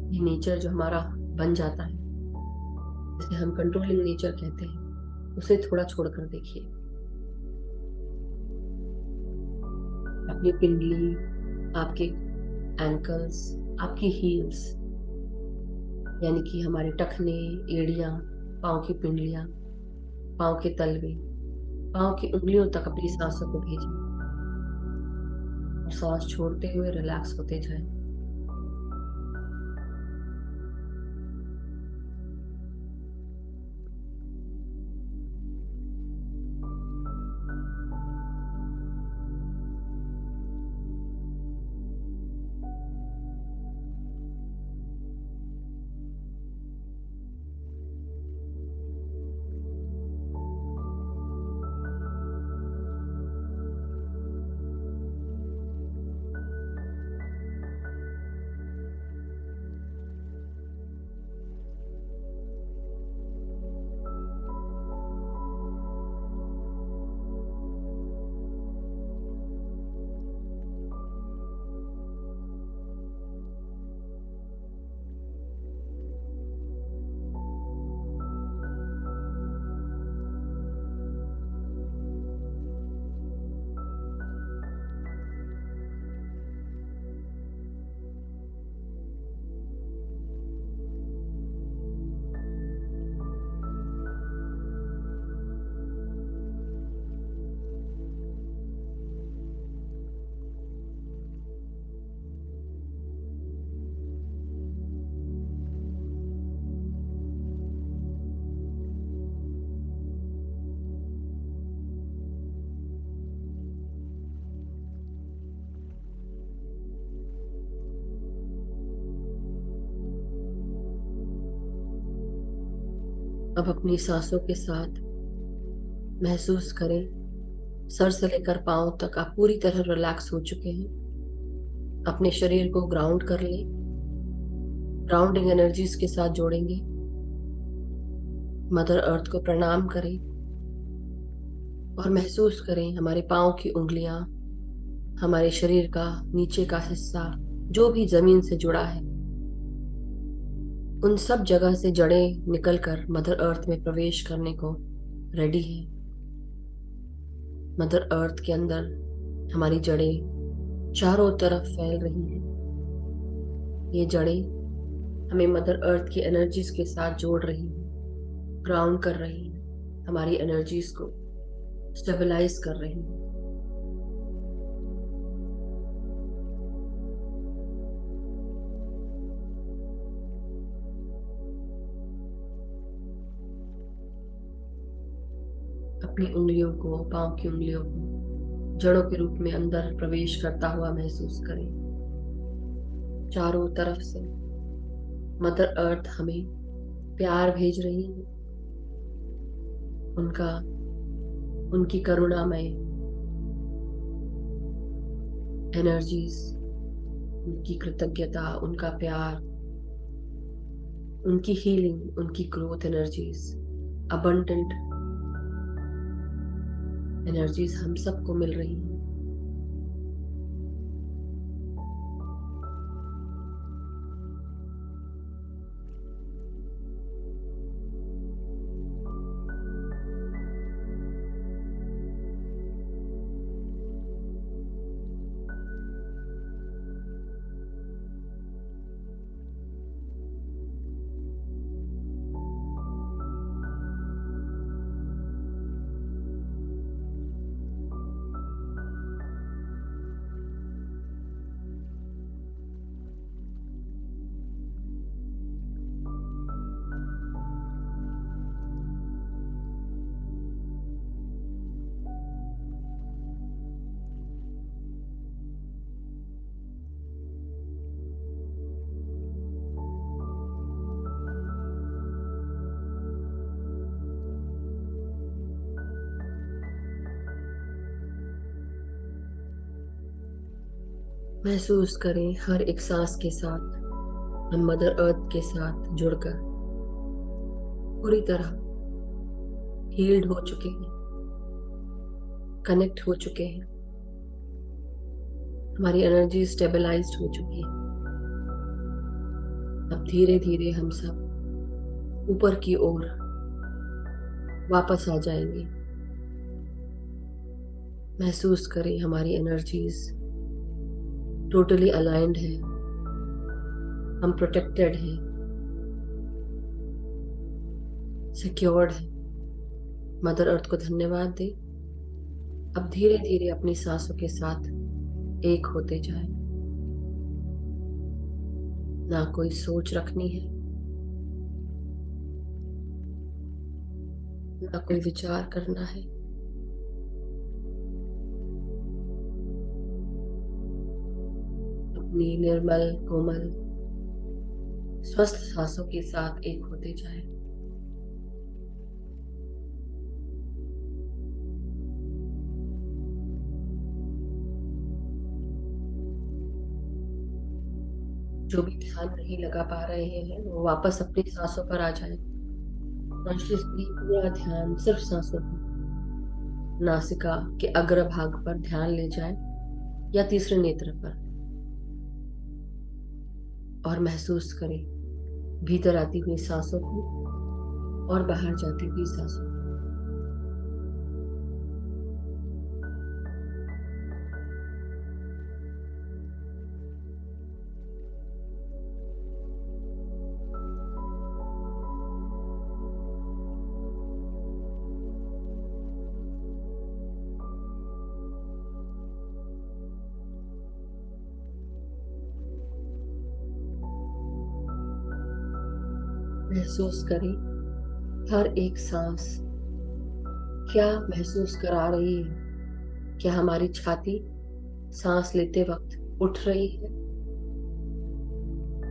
ये नेचर जो हमारा बन जाता है, जिसे हम कंट्रोलिंग नेचर कहते हैं, उसे थोड़ा छोड़कर देखिए। अपनी पिंडली, आपके एंकल्स, आपकी हील्स, यानी कि हमारे टखने, एड़ियां, पाँव की पिंडलियां, पाँव के तलवे, पाँव की उंगलियों तक अपनी सांसों को भेजें, और सांस छोड़ते हुए रिलैक्स होते जाएं। अब अपनी सांसों के साथ महसूस करें, सर से लेकर पांव तक आप पूरी तरह रिलैक्स हो चुके हैं। अपने शरीर को ग्राउंड कर लें, ग्राउंडिंग एनर्जीज के साथ जोड़ेंगे। मदर अर्थ को प्रणाम करें और महसूस करें हमारे पांव की उंगलियां, हमारे शरीर का नीचे का हिस्सा जो भी जमीन से जुड़ा है, उन सब जगह से जड़ें निकलकर मदर अर्थ में प्रवेश करने को रेडी है। मदर अर्थ के अंदर हमारी जड़ें चारों तरफ फैल रही हैं। ये जड़ें हमें मदर अर्थ की एनर्जीज के साथ जोड़ रही हैं, ग्राउंड कर रही हैं, हमारी एनर्जीज को स्टेबलाइज कर रही हैं। अपनी उंगलियों को, पांव की उंगलियों को जड़ों के रूप में अंदर प्रवेश करता हुआ महसूस करें। चारों तरफ से मदर अर्थ हमें प्यार भेज रही है। उनकी करुणामय एनर्जीज, उनकी कृतज्ञता, उनका प्यार, उनकी हीलिंग, उनकी ग्रोथ एनर्जीज, अबंडेंट एनर्जीज हम सबको मिल रही हैं। महसूस करें हर एक सांस के साथ हम मदर अर्थ के साथ जुड़कर पूरी तरह हील्ड हो चुके हैं, कनेक्ट हो चुके हैं। हमारी एनर्जी स्टेबलाइज्ड हो चुकी है। अब धीरे धीरे हम सब ऊपर की ओर वापस आ जाएंगे। महसूस करें हमारी एनर्जीज टोटली अलाइंड है, हम प्रोटेक्टेड हैं, सिक्योर्ड है। मदर अर्थ को धन्यवाद दें। अब धीरे धीरे अपनी सांसों के साथ एक होते जाए। ना कोई सोच रखनी है, ना कोई विचार करना है। अपनी निर्मल, कोमल, स्वस्थ सांसों के साथ एक होते जाए। जो भी ध्यान नहीं लगा पा रहे हैं वो वापस अपनी सांसों पर आ जाए। कॉन्शियसली पूरा ध्यान सिर्फ सांसों पर, नासिका के अग्र भाग पर ध्यान ले जाए या तीसरे नेत्र पर, और महसूस करें भीतर आती हुई सांसों को और बाहर जाती हुई सांसों को। महसूस करें हर एक सांस क्या महसूस करा रही है। क्या हमारी छाती सांस लेते वक्त उठ रही है,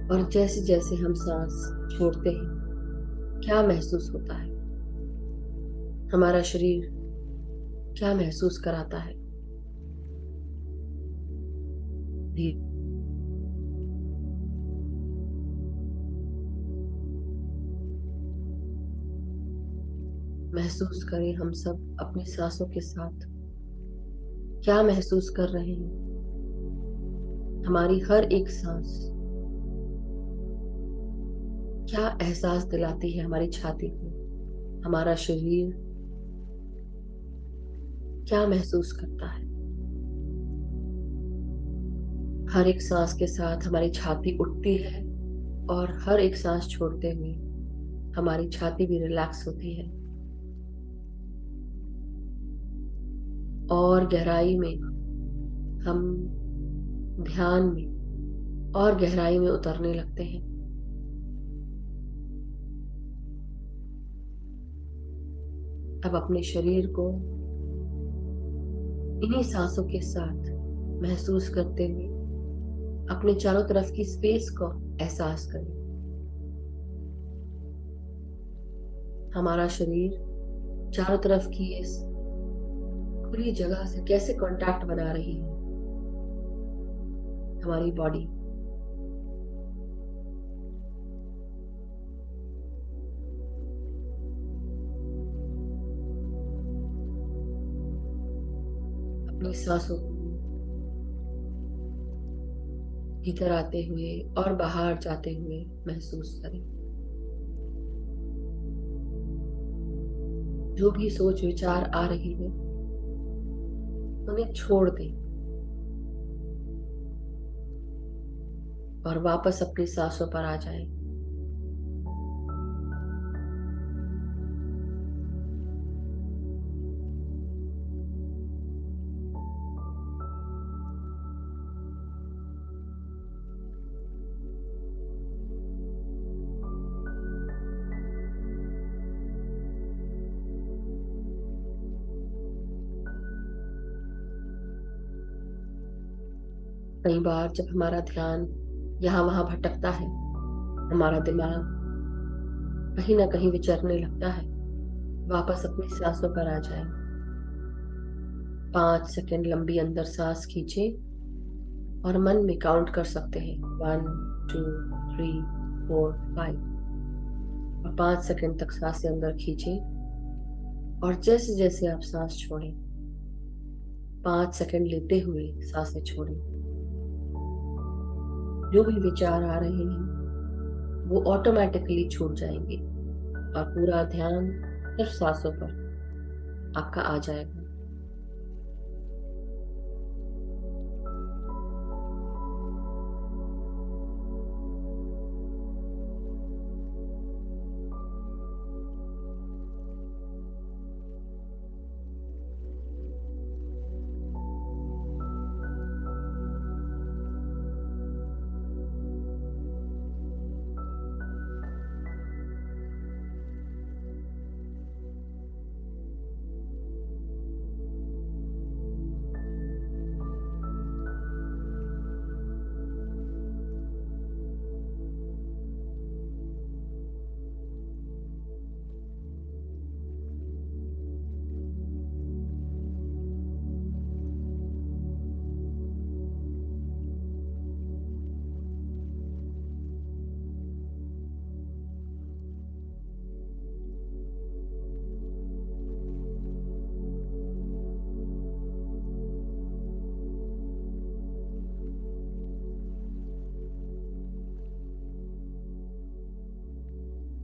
और जैसे जैसे हम सांस छोड़ते हैं क्या महसूस होता है। हमारा शरीर क्या महसूस कराता है। धीरे महसूस करें हम सब अपनी सांसों के साथ क्या महसूस कर रहे हैं। हमारी हर एक सांस क्या एहसास दिलाती है हमारी छाती को। हमारा शरीर क्या महसूस करता है। हर एक सांस के साथ हमारी छाती उठती है और हर एक सांस छोड़ते हुए हमारी छाती भी रिलैक्स होती है और गहराई में हम ध्यान में और गहराई में उतरने लगते हैं। अब अपने शरीर को इन्हीं सांसों के साथ महसूस करते हुए अपने चारों तरफ की स्पेस को एहसास करें। हमारा शरीर चारों तरफ की इस खुली जगह से कैसे कांटेक्ट बना रही है। हमारी बॉडी अपनी सांसों को भीतर आते हुए और बाहर जाते हुए महसूस करें। जो भी सोच विचार आ रही है उन्हें छोड़ दें और वापस अपनी सांसों पर आ जाएं। कई बार जब हमारा ध्यान यहाँ वहां भटकता है, हमारा दिमाग कहीं ना कहीं विचरने लगता है, वापस अपनी सांसों पर आ जाए। 5 सेकंड लंबी अंदर सांस खींचे और मन में काउंट कर सकते हैं 1 2 3 4 5 और 5 सेकंड तक सांसें अंदर खींचे और जैसे जैसे आप सांस छोड़ें 5 सेकंड लेते हुए सांसें छोड़ें। जो भी विचार आ रहे हैं वो ऑटोमेटिकली छूट जाएंगे और पूरा ध्यान सिर्फ सांसों पर आपका आ जाएगा।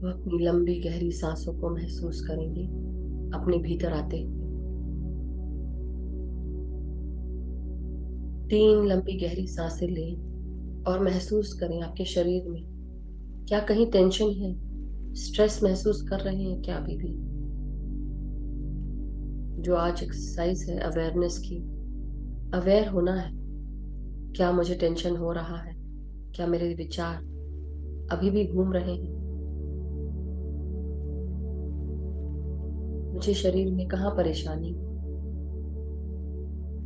वो अपनी लंबी गहरी सांसों को महसूस करेंगे अपने भीतर आते हुए। 3 लंबी गहरी सांसें लें और महसूस करें आपके शरीर में क्या कहीं टेंशन है, स्ट्रेस महसूस कर रहे हैं क्या अभी भी। जो आज एक्सरसाइज है अवेयरनेस की, अवेयर होना है। क्या मुझे टेंशन हो रहा है, क्या मेरे विचार अभी भी घूम रहे हैं, मुझे शरीर में कहाँ परेशानी,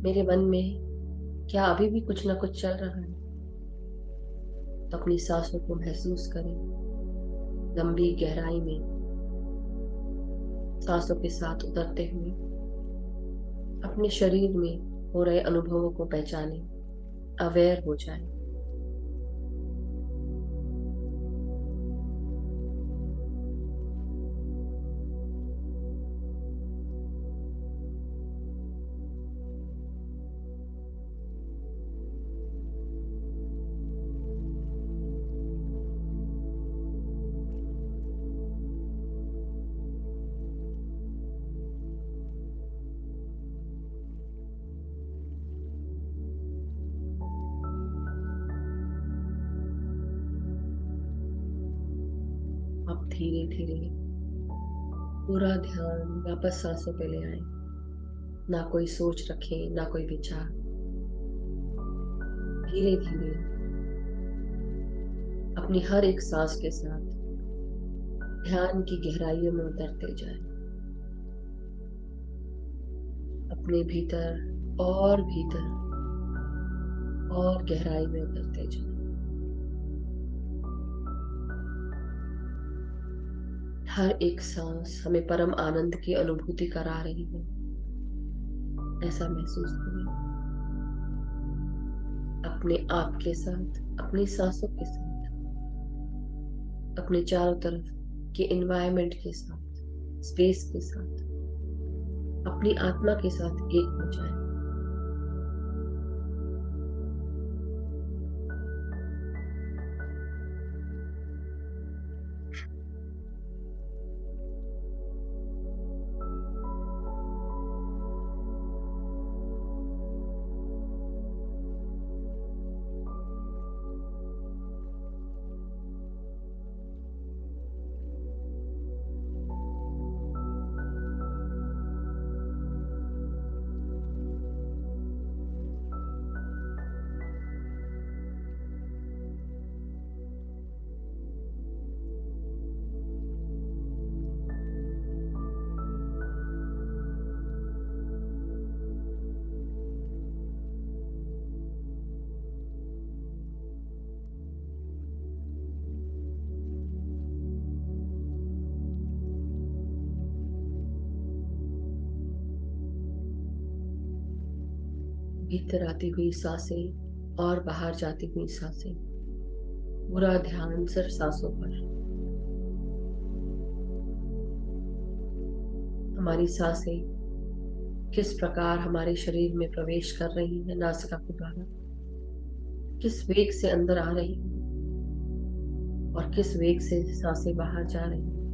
मेरे मन में क्या अभी भी कुछ ना कुछ चल रहा है। तो अपनी सांसों को महसूस करें लंबी गहराई में। सांसों के साथ उतरते हुए अपने शरीर में हो रहे अनुभवों को पहचाने, अवेयर हो जाए। अब धीरे धीरे पूरा ध्यान वापस सांसों पे ले आए। ना कोई सोच रखें, ना कोई विचार। धीरे धीरे अपनी हर एक सांस के साथ ध्यान की गहराइयों में उतरते जाए, अपने भीतर और भीतर और गहराई में उतरते जाए। हर एक सांस हमें परम आनंद की अनुभूति करा रही है, ऐसा महसूस करें। अपने आप के साथ, अपनी सांसों के साथ, अपने चारों तरफ के एनवायरनमेंट के साथ, स्पेस के साथ, अपनी आत्मा के साथ एक हो जाए। भीतर आती हुई सांसें और बाहर जाती हुई सांसें, पूरा ध्यान सिर्फ सांसों पर। हमारी सांसें किस प्रकार हमारे शरीर में प्रवेश कर रही है नासिका के द्वारा, किस वेग से अंदर आ रही है और किस वेग से सांसें बाहर जा रही हैं।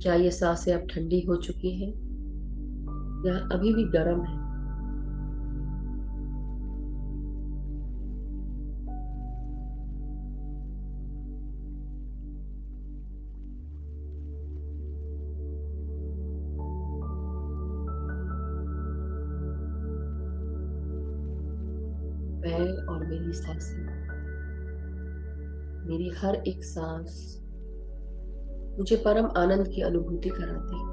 क्या ये सांसें अब ठंडी हो चुकी हैं या अभी भी गर्म है? मैं और मेरी सांसें, मेरी हर एक सांस मुझे परम आनंद की अनुभूति कराती है।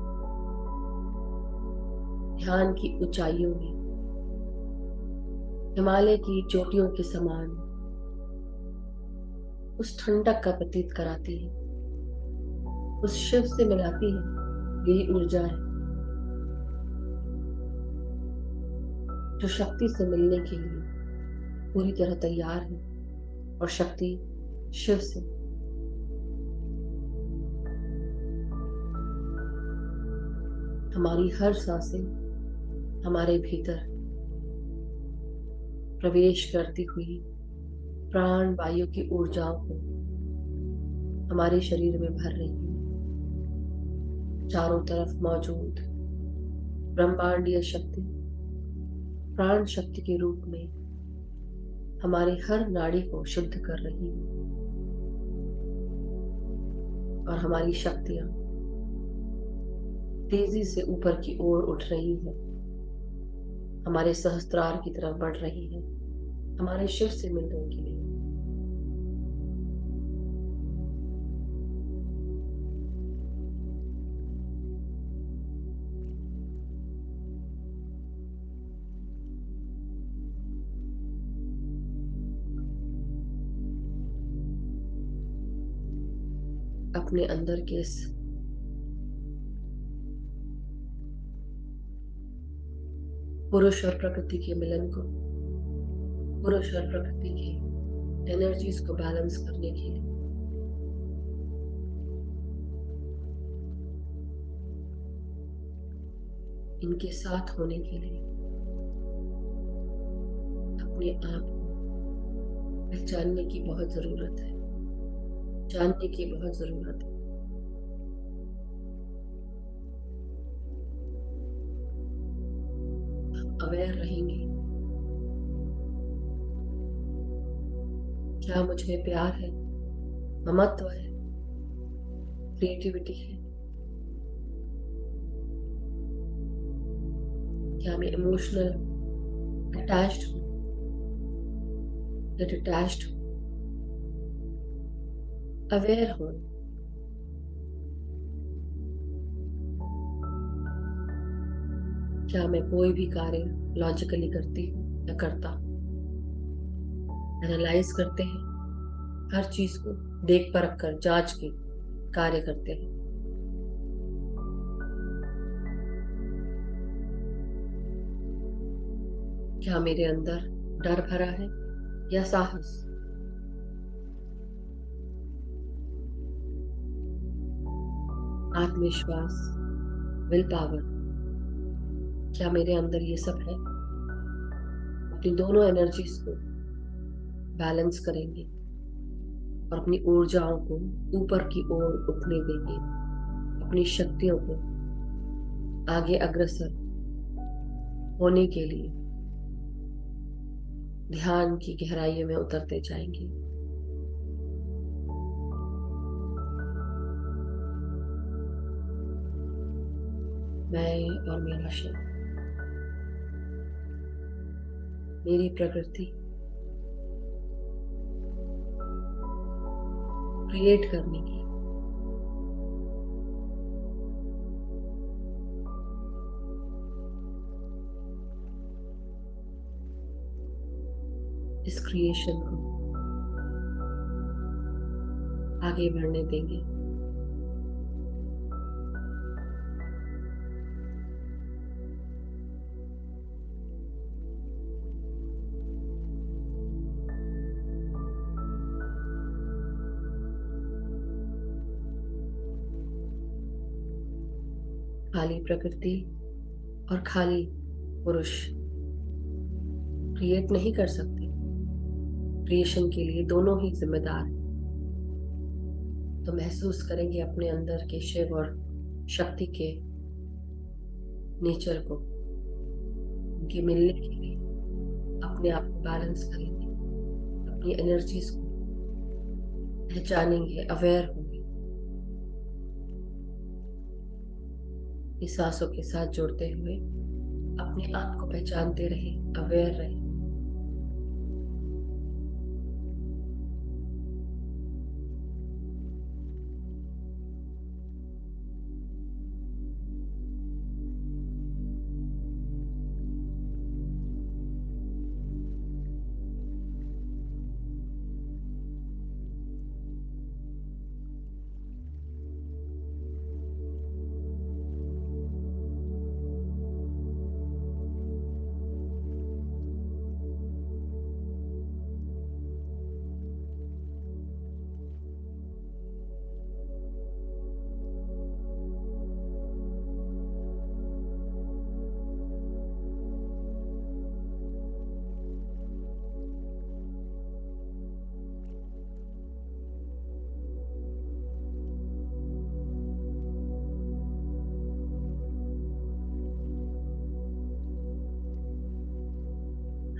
ध्यान की ऊंचाइयों में हिमालय की चोटियों के समान उस ठंडक का प्रतीत कराती है, उस शिव से मिलाती है। यही ऊर्जा है जो शक्ति से मिलने के लिए पूरी तरह तैयार है, और शक्ति शिव से। हमारी हर सांसें हमारे भीतर प्रवेश करती हुई प्राण वायु की ऊर्जाओं को हमारे शरीर में भर रही है। चारों तरफ मौजूद ब्रह्मांडीय शक्ति प्राण शक्ति के रूप में हमारी हर नाड़ी को शुद्ध कर रही है, और हमारी शक्तियां तेजी से ऊपर की ओर उठ रही है, हमारे सहस्त्रार की तरफ बढ़ रही है, हमारे शिव से मिलने के लिए। अपने अंदर के इस पुरुष और प्रकृति के मिलन को, पुरुष और प्रकृति की एनर्जीज को बैलेंस करने के लिए इनके साथ होने के लिए अपने आप को पहचानने की बहुत जरूरत है, जानने की बहुत जरूरत है। अवेयर रहेंगे, क्या मुझ में प्यार है, ममत्व है, क्रिएटिविटी है, क्या मैं इमोशनल अटैच्ड हूँ या डिटैच्ड हूँ। अवेयर हूँ। क्या मैं कोई भी कार्य लॉजिकली करती हूँ या करता, एनालाइज करते हैं, हर चीज को देख परख कर जांच के कार्य करते हैं। क्या मेरे अंदर डर भरा है या साहस? आत्मविश्वास, विल पावर, क्या मेरे अंदर ये सब है? अपनी दोनों एनर्जीज को बैलेंस करेंगे और अपनी ऊर्जाओं को ऊपर की ओर उठने देंगे, अपनी शक्तियों को आगे अग्रसर होने के लिए ध्यान की गहराइयों में उतरते जाएंगे। मैं और मेरा शरीर, मेरी प्रकृति क्रिएट करने की इस क्रिएशन को आगे बढ़ने देंगे। खाली प्रकृति और खाली पुरुष क्रिएट नहीं कर सकते। क्रिएशन के लिए दोनों ही जिम्मेदार हैं। तो महसूस करेंगे अपने अंदर के शिव और शक्ति के नेचर को, उनके मिलने के लिए अपने आप को बैलेंस करेंगे, अपनी एनर्जीज को पहचानेंगे, अवेयर होंगे। इस सांसों के साथ जुड़ते हुए अपने आप को पहचानते रहे, अवेयर रहे।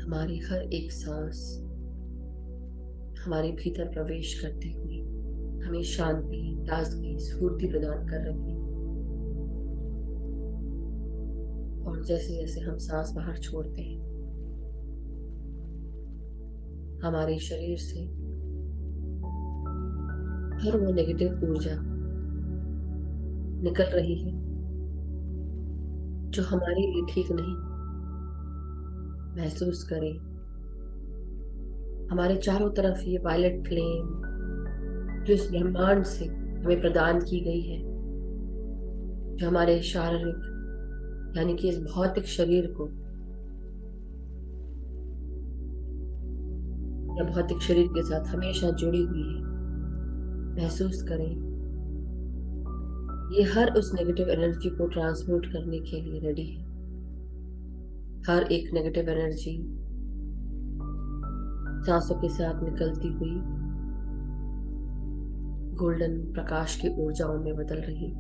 हमारी हर एक सांस हमारे भीतर प्रवेश करते हुए हमें शांति, ताजगी, स्फूर्ति प्रदान कर रही है। और जैसे जैसे हम सांस बाहर छोड़ते हैं, हमारे शरीर से हर वो नेगेटिव ऊर्जा निकल रही है जो हमारे लिए ठीक नहीं। महसूस करें हमारे चारों तरफ ये वायलेट फ्लेम जो इस ब्रह्मांड से हमें प्रदान की गई है, जो हमारे शारीरिक यानी कि इस भौतिक शरीर को या भौतिक शरीर के साथ हमेशा जुड़ी हुई है, महसूस करें। ये हर उस नेगेटिव एनर्जी को ट्रांसम्यूट करने के लिए रेडी है। हर एक नेगेटिव एनर्जी सांसों के साथ निकलती हुई गोल्डन प्रकाश की ऊर्जाओं में बदल रही।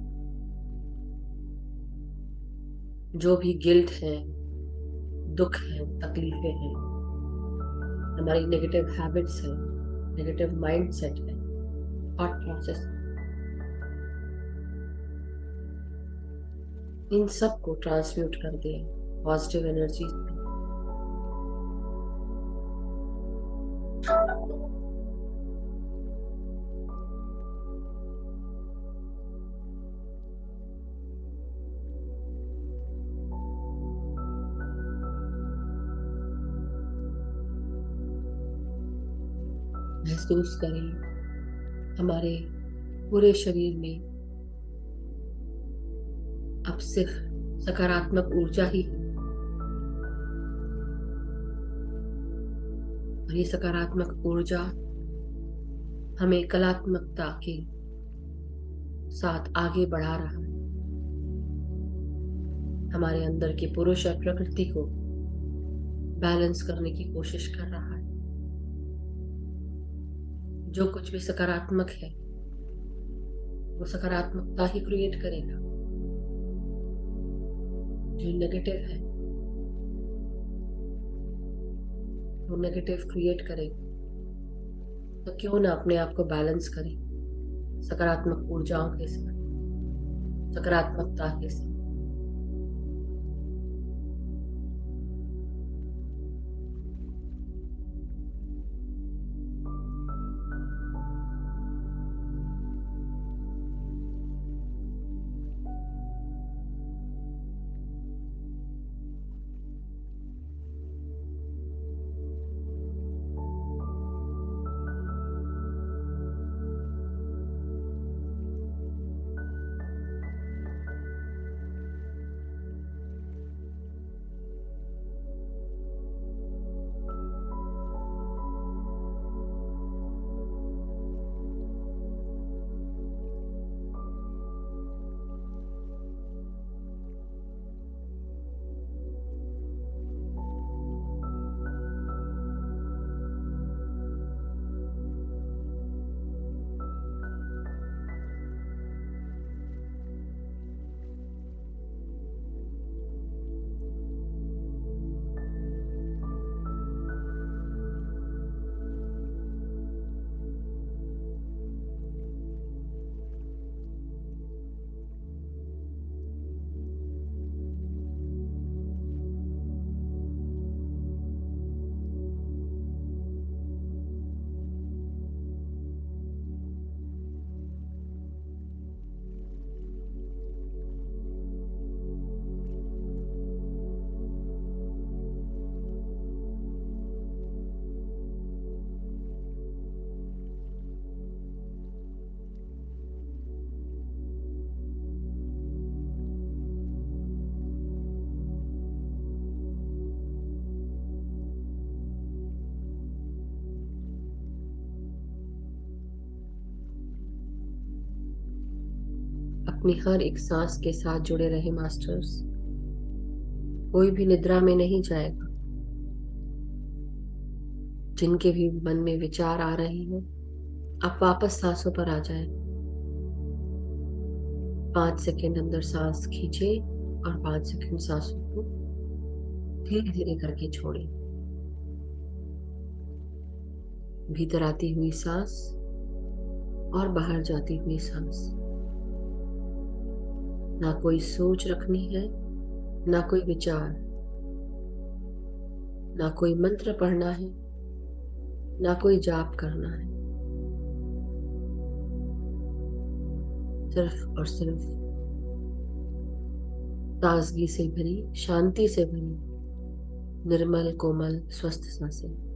जो भी गिल्ट है, दुख है, तकलीफें हैं, हमारी नेगेटिव हैबिट्स है, नेगेटिव माइंडसेट है, थॉट प्रोसेस, इन सब को ट्रांसम्यूट कर दें पॉजिटिव एनर्जी में। महसूस करें हमारे पूरे शरीर में अब सिर्फ सकारात्मक ऊर्जा ही है, और ये सकारात्मक ऊर्जा हमें कलात्मकता के साथ आगे बढ़ा रहा है। हमारे अंदर के पुरुष और प्रकृति को बैलेंस करने की कोशिश कर रहा है। जो कुछ भी सकारात्मक है वो सकारात्मकता ही क्रिएट करेगा। जो नेगेटिव है वो नेगेटिव क्रिएट करेगा। तो क्यों ना अपने आप को बैलेंस करें सकारात्मक ऊर्जाओं के साथ, सकारात्मकता के साथ। अपनी हर एक सांस के साथ जुड़े रहे मास्टर्स। कोई भी निद्रा में नहीं जाएगा। जिनके भी मन में विचार आ रहे हैं, आप वापस सांसों पर आ जाएं। 5 सेकंड अंदर सांस खींचे और 5 सेकंड सांसों को धीरे धीरे करके छोड़े। भीतर आती हुई सांस और बाहर जाती हुई सांस। ना कोई सोच रखनी है, ना कोई विचार, ना कोई मंत्र पढ़ना है, ना कोई जाप करना है। सिर्फ और सिर्फ ताजगी से भरी, शांति से भरी, निर्मल कोमल स्वस्थ सांसें।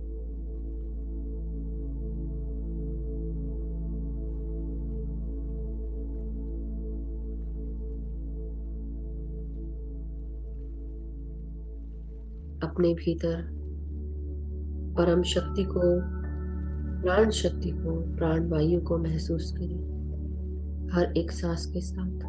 अपने भीतर परम शक्ति को, प्राण शक्ति को, प्राण वायु को महसूस करें हर एक सांस के साथ।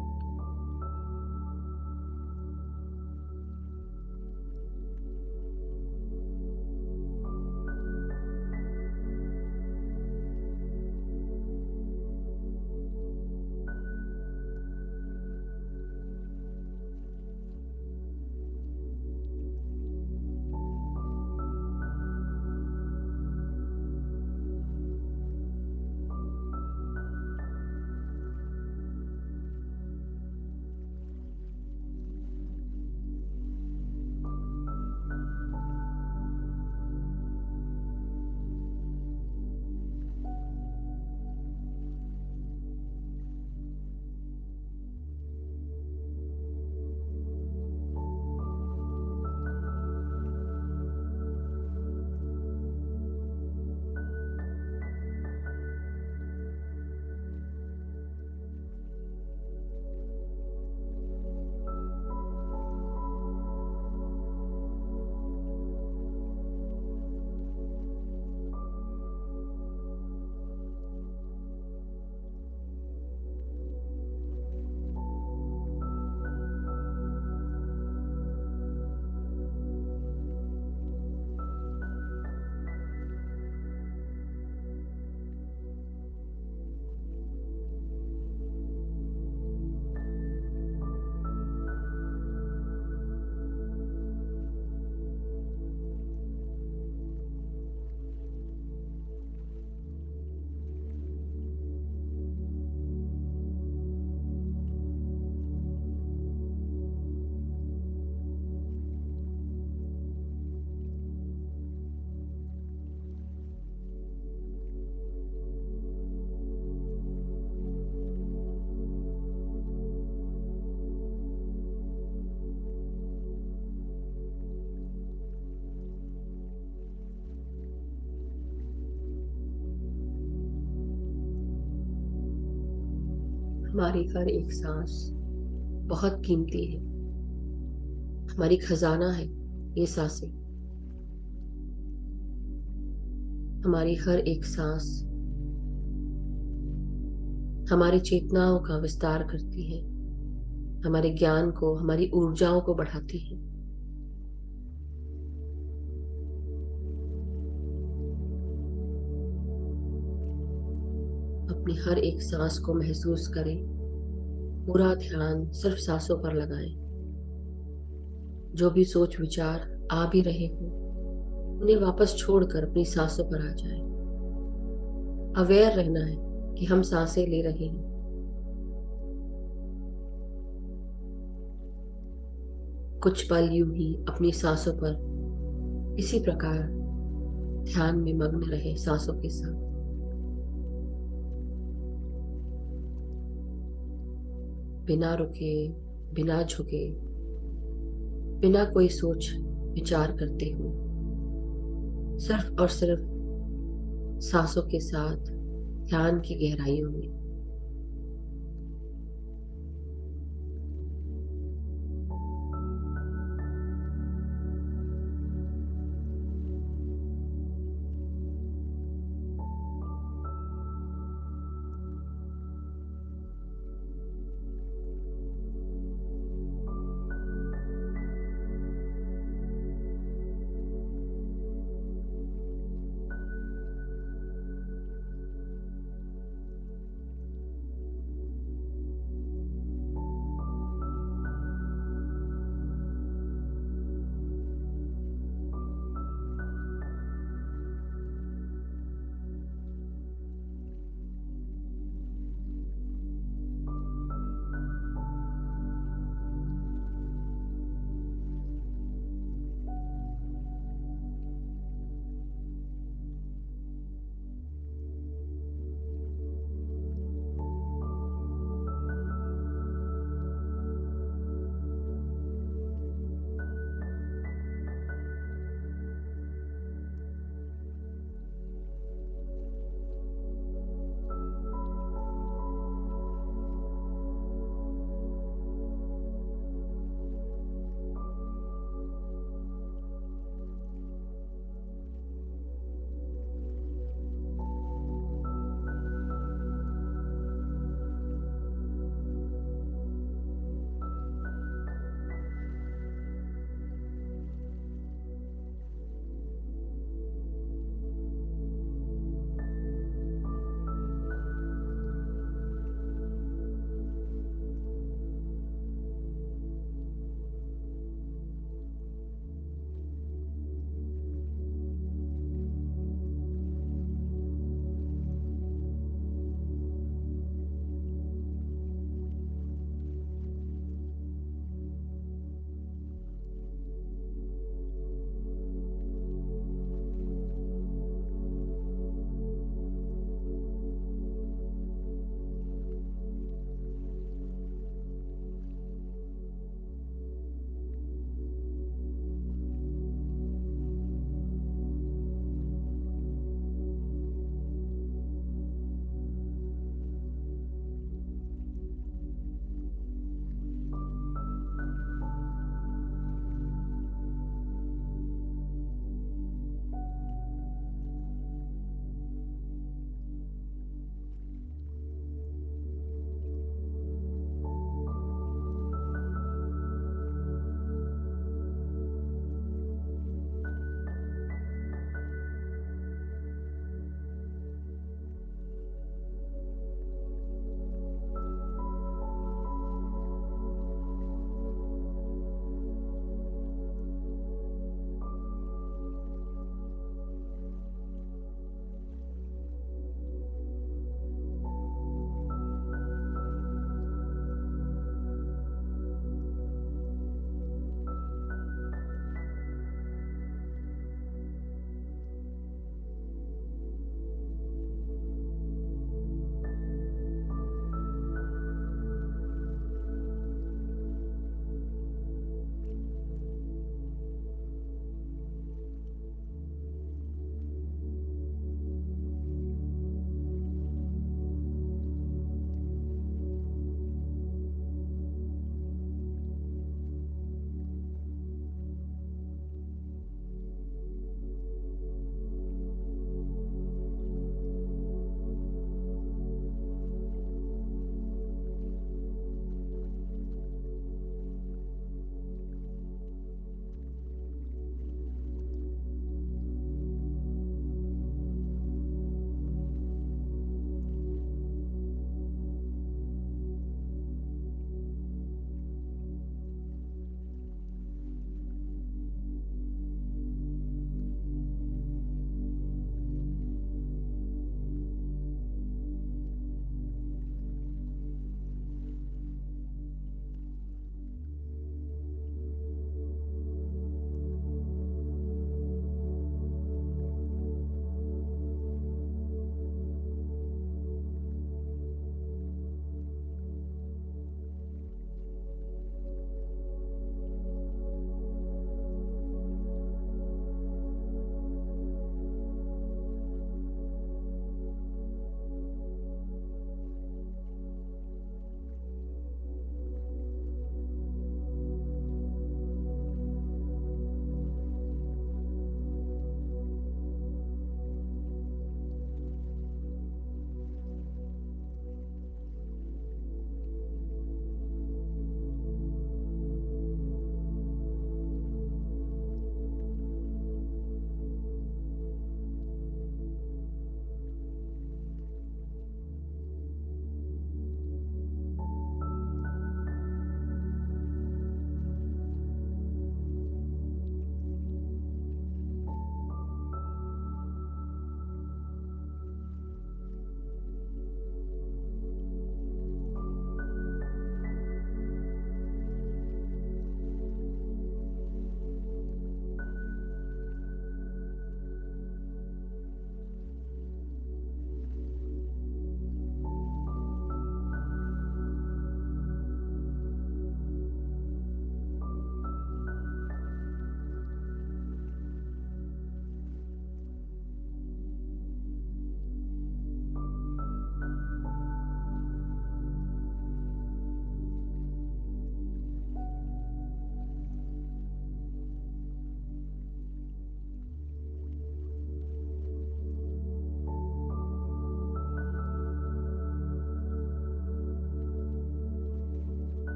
हमारी हर एक सांस बहुत कीमती है, हमारी खजाना है ये सांसें। हमारी हर एक सांस हमारी चेतनाओं का विस्तार करती है, हमारे ज्ञान को, हमारी ऊर्जाओं को बढ़ाती है। अपनी हर एक सांस को महसूस करें, पूरा ध्यान सिर्फ सांसों पर लगाएं। जो भी सोच विचार आ भी रहे हो, उन्हें वापस छोड़कर अपनी सांसों पर आ जाएं। अवेयर रहना है कि हम सांसें ले रहे हैं। कुछ पल यूं ही अपनी सांसों पर इसी प्रकार ध्यान में मग्न रहे, सांसों के साथ। बिना रुके, बिना झुके, बिना कोई सोच विचार करते हुए, सिर्फ और सिर्फ सांसों के साथ ध्यान की गहराइयों में।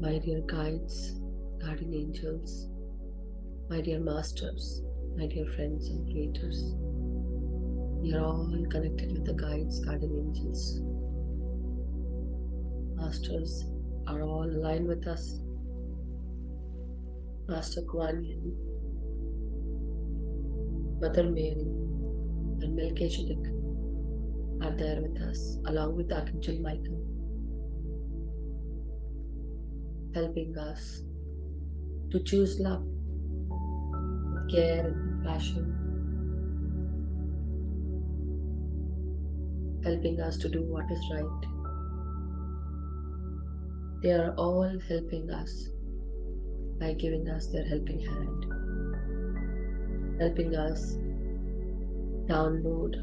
My dear guides, guardian angels, my dear masters, my dear friends and creators, we are all connected with the guides, guardian angels. Masters are all aligned with us. Master Kuan Yin, Mother Mary, and Melchizedek are there with us, along with Archangel Michael, helping us to choose love with care and compassion, helping us to do what is right. They are all helping us by giving us their helping hand, helping us download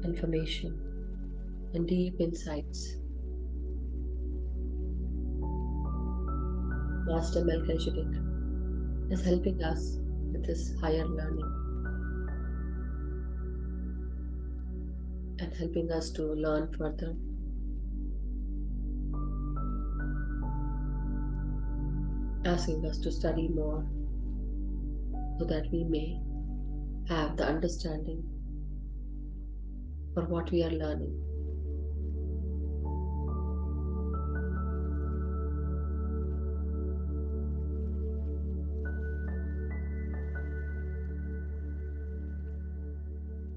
information and deep insights. Master Melchizedek is helping us with this higher learning and helping us to learn further. Asking us to study more so that we may have the understanding for what we are learning.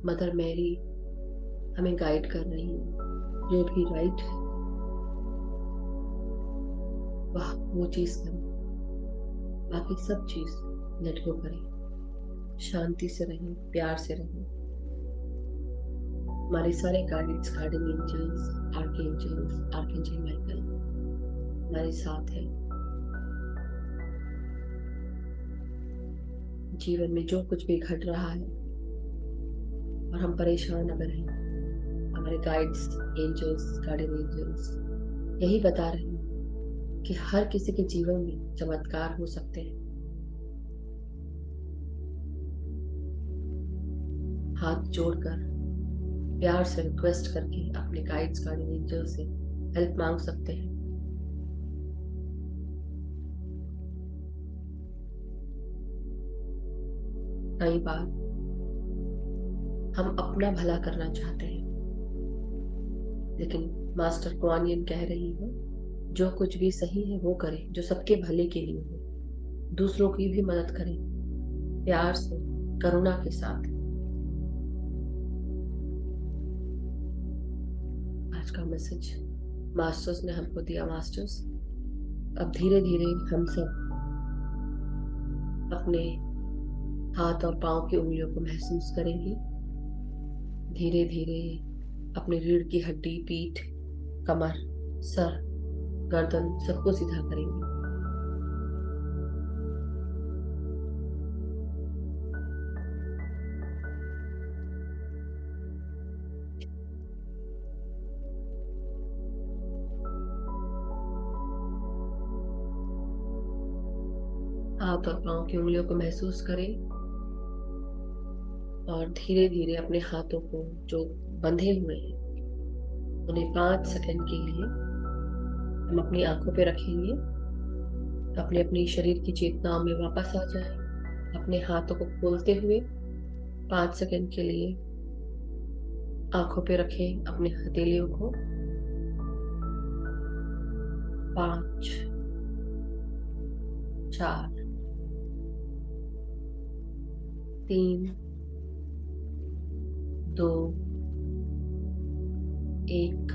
Mother Mary हमें guide कर रही है, जो भी right है वह वो चीज करें, बाकी सब चीज लेट गो करें, शांति से रहें, प्यार से रहें। हमारे सारे guides, guardian angels, archangel Michael हमारे साथ है। जीवन में जो कुछ भी घट रहा है और हम परेशान अगर हैं, हमारे गाइड्स, एंजल्स, गार्डियन एंजल्स यही बता रहे हैं कि हर किसी के जीवन में चमत्कार हो सकते हैं। हाथ जोड़कर प्यार से रिक्वेस्ट करके अपने गाइड्स, गार्डियन एंजल से हेल्प मांग सकते हैं। कई बार हम अपना भला करना चाहते हैं, लेकिन मास्टर कुआन यिन कह रही है जो कुछ भी सही है वो करें, जो सबके भले के लिए हो। दूसरों की भी मदद करें, प्यार से, करुणा के साथ। आज का मैसेज मास्टर्स ने हमको दिया। मास्टर्स, अब धीरे धीरे हम सब अपने हाथ और पांव की उंगलियों को महसूस करेंगे। धीरे धीरे अपने रीढ़ की हड्डी, पीठ, कमर, सर, गर्दन सबको सीधा करेंगे। हाथ और पांव की उंगलियों को महसूस करें और धीरे धीरे अपने हाथों को जो बंधे हुए हैं उन्हें 5 सेकंड के लिए हम अपनी आंखों पे रखेंगे। अपने अपनी शरीर की चेतनाओं में वापस आ जाएं। अपने हाथों को खोलते हुए 5 सेकंड के लिए आंखों पे रखें अपने हथेलियों को। 5, 4, 3, 2, 1,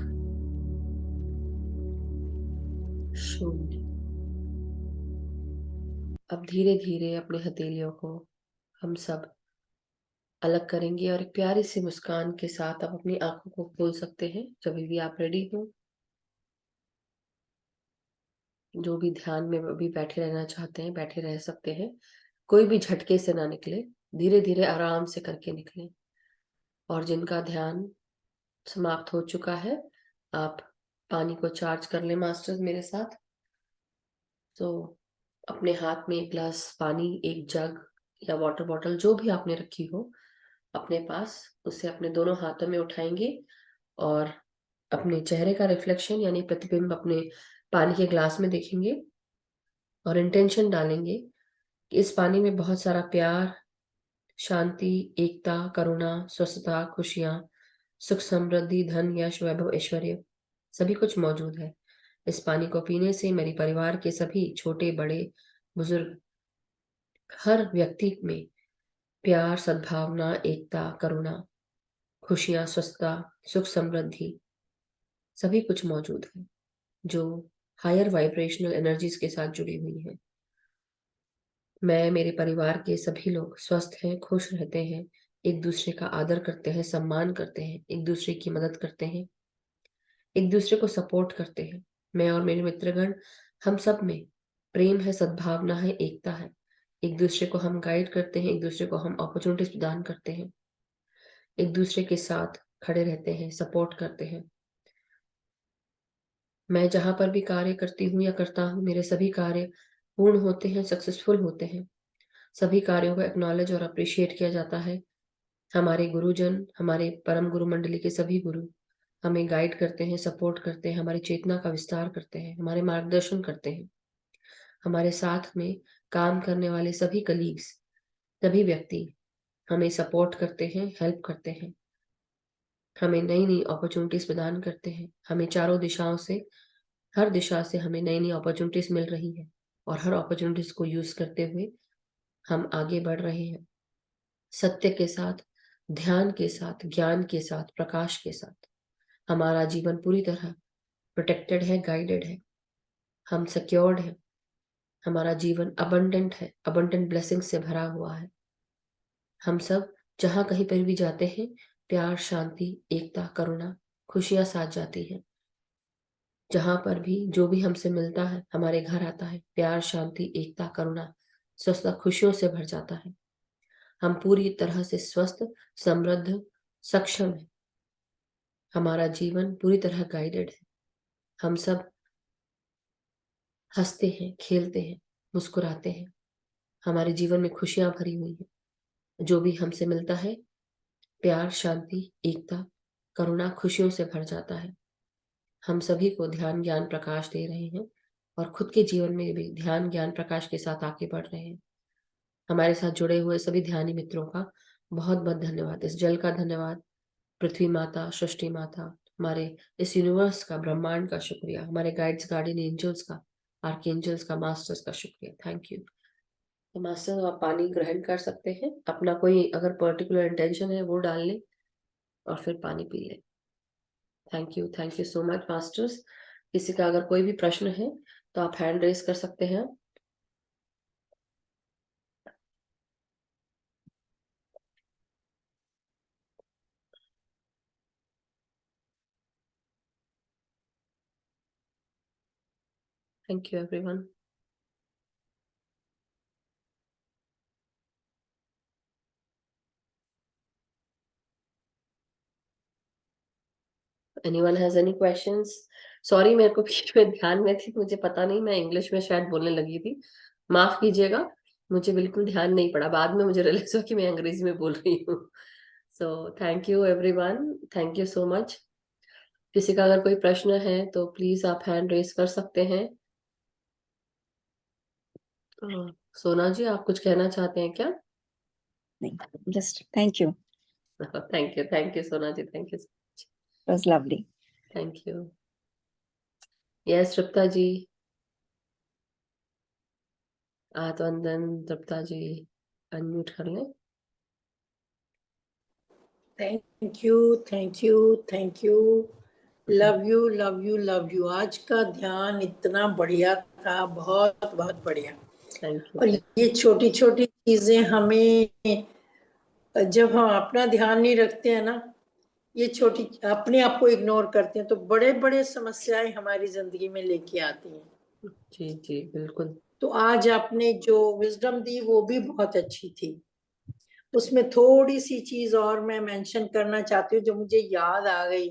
0। अब धीरे धीरे अपने हथेलियों को हम सब अलग करेंगे और एक प्यारी सी मुस्कान के साथ आप अपनी आंखों को खोल सकते हैं जब भी आप रेडी हो। जो भी ध्यान में अभी बैठे रहना चाहते हैं बैठे रह सकते हैं। कोई भी झटके से ना निकले, धीरे धीरे आराम से करके निकले। और जिनका ध्यान समाप्त हो चुका है, आप पानी को चार्ज कर लें मास्टर्स मेरे साथ। तो अपने हाथ में एक गिलास पानी, एक जग या वाटर बॉटल जो भी आपने रखी हो अपने पास, उसे अपने दोनों हाथों में उठाएंगे और अपने चेहरे का रिफ्लेक्शन यानी प्रतिबिंब अपने पानी के ग्लास में देखेंगे और इंटेंशन डालेंगे कि इस पानी में बहुत सारा प्यार, शांति, एकता, करुणा, स्वस्थता, खुशियां, सुख, समृद्धि, धन, यश, वैभव, ऐश्वर्य सभी कुछ मौजूद है। इस पानी को पीने से मेरे परिवार के सभी छोटे बड़े बुजुर्ग हर व्यक्ति में प्यार, सद्भावना, एकता, करुणा, खुशियां, स्वस्थता, सुख, समृद्धि सभी कुछ मौजूद है जो हायर वाइब्रेशनल एनर्जीज के साथ जुड़ी हुई है। मैं, मेरे परिवार के सभी लोग स्वस्थ हैं, खुश रहते हैं, एक दूसरे का आदर करते हैं, सम्मान करते हैं, एक दूसरे की मदद करते हैं, एक दूसरे को सपोर्ट करते हैं। मैं और मेरे मित्रगण, हम सब में प्रेम है, सद्भावना है, एकता है। एक दूसरे को हम गाइड करते हैं, एक दूसरे को हम अपॉर्चुनिटीज प्रदान करते हैं, एक दूसरे के साथ खड़े रहते हैं, सपोर्ट करते हैं। मैं जहां पर भी कार्य करती हूँ या करता हूँ, मेरे सभी कार्य पूर्ण होते हैं, सक्सेसफुल होते हैं। सभी कार्यों को एक्नॉलेज और अप्रिशिएट किया जाता है। हमारे गुरुजन, हमारे परम गुरु मंडली के सभी गुरु हमें गाइड करते हैं, सपोर्ट करते हैं, हमारी चेतना का विस्तार करते हैं, हमारे मार्गदर्शन करते हैं। हमारे साथ में काम करने वाले सभी कलीग्स, सभी व्यक्ति हमें सपोर्ट करते हैं, हेल्प करते हैं, हमें नई नई अपॉर्चुनिटीज प्रदान करते हैं। हमें चारों दिशाओं से, हर दिशा से हमें नई नई अपॉर्चुनिटीज मिल रही है और हर अपॉर्चुनिटीज को यूज करते हुए हम आगे बढ़ रहे हैं, सत्य के साथ, ध्यान के साथ, ज्ञान के साथ, प्रकाश के साथ। हमारा जीवन पूरी तरह प्रोटेक्टेड है, गाइडेड है, हम सिक्योर्ड है। हमारा जीवन अबंडेंट है, अबंडेंट ब्लेसिंग से भरा हुआ है। हम सब जहां कहीं पर भी जाते हैं, प्यार, शांति, एकता, करुणा, खुशियां साथ जाती हैं। जहां पर भी जो भी हमसे मिलता है, हमारे घर आता है, प्यार, शांति, एकता, करुणा, स्वस्थ, खुशियों से भर जाता है। हम पूरी तरह से स्वस्थ, समृद्ध, सक्षम है। हमारा जीवन पूरी तरह गाइडेड है। हम सब हंसते हैं, खेलते हैं, मुस्कुराते हैं। हमारे जीवन में खुशियां भरी हुई हैं। जो भी हमसे मिलता है, प्यार, शांति, एकता, करुणा, खुशियों से भर जाता है। हम सभी को ध्यान, ज्ञान, प्रकाश दे रहे हैं और खुद के जीवन में भी ध्यान, ज्ञान, प्रकाश के साथ आगे बढ़ रहे हैं। हमारे साथ जुड़े हुए सभी ध्यानी मित्रों का बहुत बहुत धन्यवाद। इस जल का धन्यवाद, पृथ्वी माता, सृष्टि माता, हमारे इस यूनिवर्स का, ब्रह्मांड का शुक्रिया, हमारे गाइड्स, गार्डियन एंजल्स का, आर्कएंजल्स का, मास्टर्स का शुक्रिया। Thank you. तो मास्टर, आप पानी ग्रहण कर सकते हैं। अपना कोई अगर पर्टिकुलर इंटेंशन है वो डाल लें और फिर पानी पी लें। Thank you so much masters. किसी का अगर कोई भी प्रश्न है तो आप हैंड रेज कर सकते हैं। Thank you everyone. Anyone has any questions? Sorry, मेरे को बीच में ध्यान में थी, मुझे पता नहीं, मैं इंग्लिश में शायद बोलने लगी थी, माफ कीजिएगा। मुझे बिल्कुल ध्यान नहीं पड़ा, बाद में मुझे रियलाइज हुआ कि मैं अंग्रेजी में बोल रही हूँ। सो thank you everyone, thank you so much. किसी का अगर कोई प्रश्न है तो प्लीज आप हैंड रेज कर सकते हैं। सोना जी, आप कुछ कहना चाहते हैं क्या? नहीं, just thank you. Thank you Sona ji, thank you. It was lovely. Thank you. Yes Tripta ji, आत्मंदन तृप्ता जी अनम्यूट कर लें। Thank you, thank you, thank you. Love you, love you, love you. आज का ध्यान इतना बढ़िया था, बहुत बहुत बढ़िया। Thank you. और ये छोटी छोटी चीजें हमें, जब हम अपना ध्यान नहीं रखते हैं ना, ये छोटी अपने आप को इग्नोर करते हैं, तो बड़े बड़े समस्याएं हमारी जिंदगी में लेके आती हैं। जी जी बिल्कुल। तो आज आपने जो विजडम दी वो भी बहुत अच्छी थी। उसमें थोड़ी सी चीज और मैं मेंशन करना चाहती हूँ जो मुझे याद आ गई।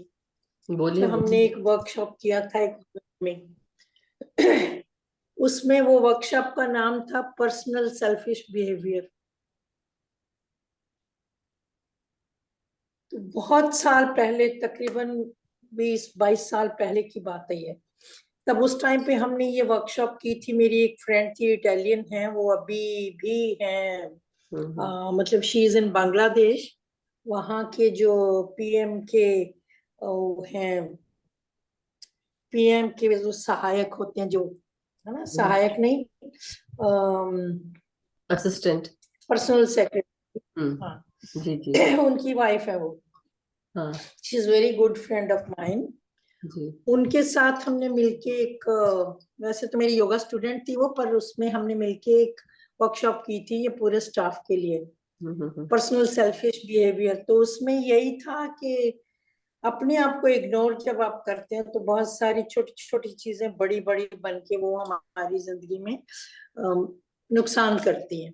बोलिए तो हमने बोलिए। एक वर्कशॉप किया था एक में, उसमें वो वर्कशॉप का नाम था पर्सनल सेल्फिश बिहेवियर। तो बहुत साल पहले, तकरीबन 20-22 साल पहले की बात है ये। तब उस टाइम पे हमने ये वर्कशॉप की थी। मेरी एक फ्रेंड थी, इटालियन है, वो अभी भी हैं, मतलब शी इज इन बांग्लादेश। वहाँ के जो पीएम के हैं, पीएम के जो सहायक होते हैं, जो है ना, सहायक नहीं, असिस्टेंट। पर्सनल सेक्रेटरी, हाँ, जी जी। उनकी वाइफ है वो। हाँ she is very good friend of mine. जी। उनके साथ हमने मिलके एक वैसे तो मेरी योगा स्टूडेंट थी वो, पर उसमें हमने मिलके एक वर्कशॉप की थी ये पूरे स्टाफ के लिए, पर्सनल सेल्फिश बिहेवियर। तो उसमें यही था कि अपने आप को इग्नोर जब आप करते हैं तो बहुत सारी छोटी छोटी चीजें बड़ी बड़ी बन के वो हमारी जिंदगी में नुकसान करती हैं।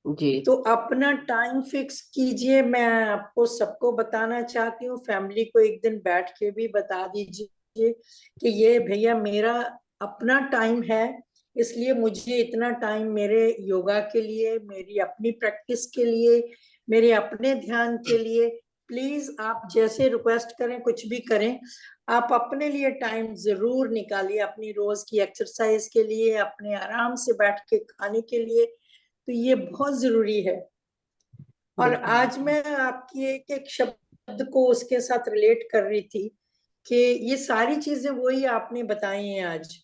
जी तो अपना टाइम फिक्स कीजिए। मैं आपको सबको बताना चाहती हूँ, फैमिली को एक दिन बैठ के भी बता दीजिए कि ये भैया मेरा अपना टाइम है, इसलिए मुझे इतना टाइम मेरे योगा के लिए, मेरी अपनी प्रैक्टिस के लिए, मेरे अपने ध्यान के लिए, प्लीज आप जैसे रिक्वेस्ट करें, कुछ भी करें, आप अपने लिए टाइम जरूर निकालिए, अपनी रोज की एक्सरसाइज के लिए, अपने आराम से बैठ के खाने के लिए। तो ये बहुत जरूरी है। और बिल्कुल। आज मैं आपकी एक एक शब्द को उसके साथ रिलेट कर रही थी कि ये सारी चीजें वही आपने बताई हैं आज।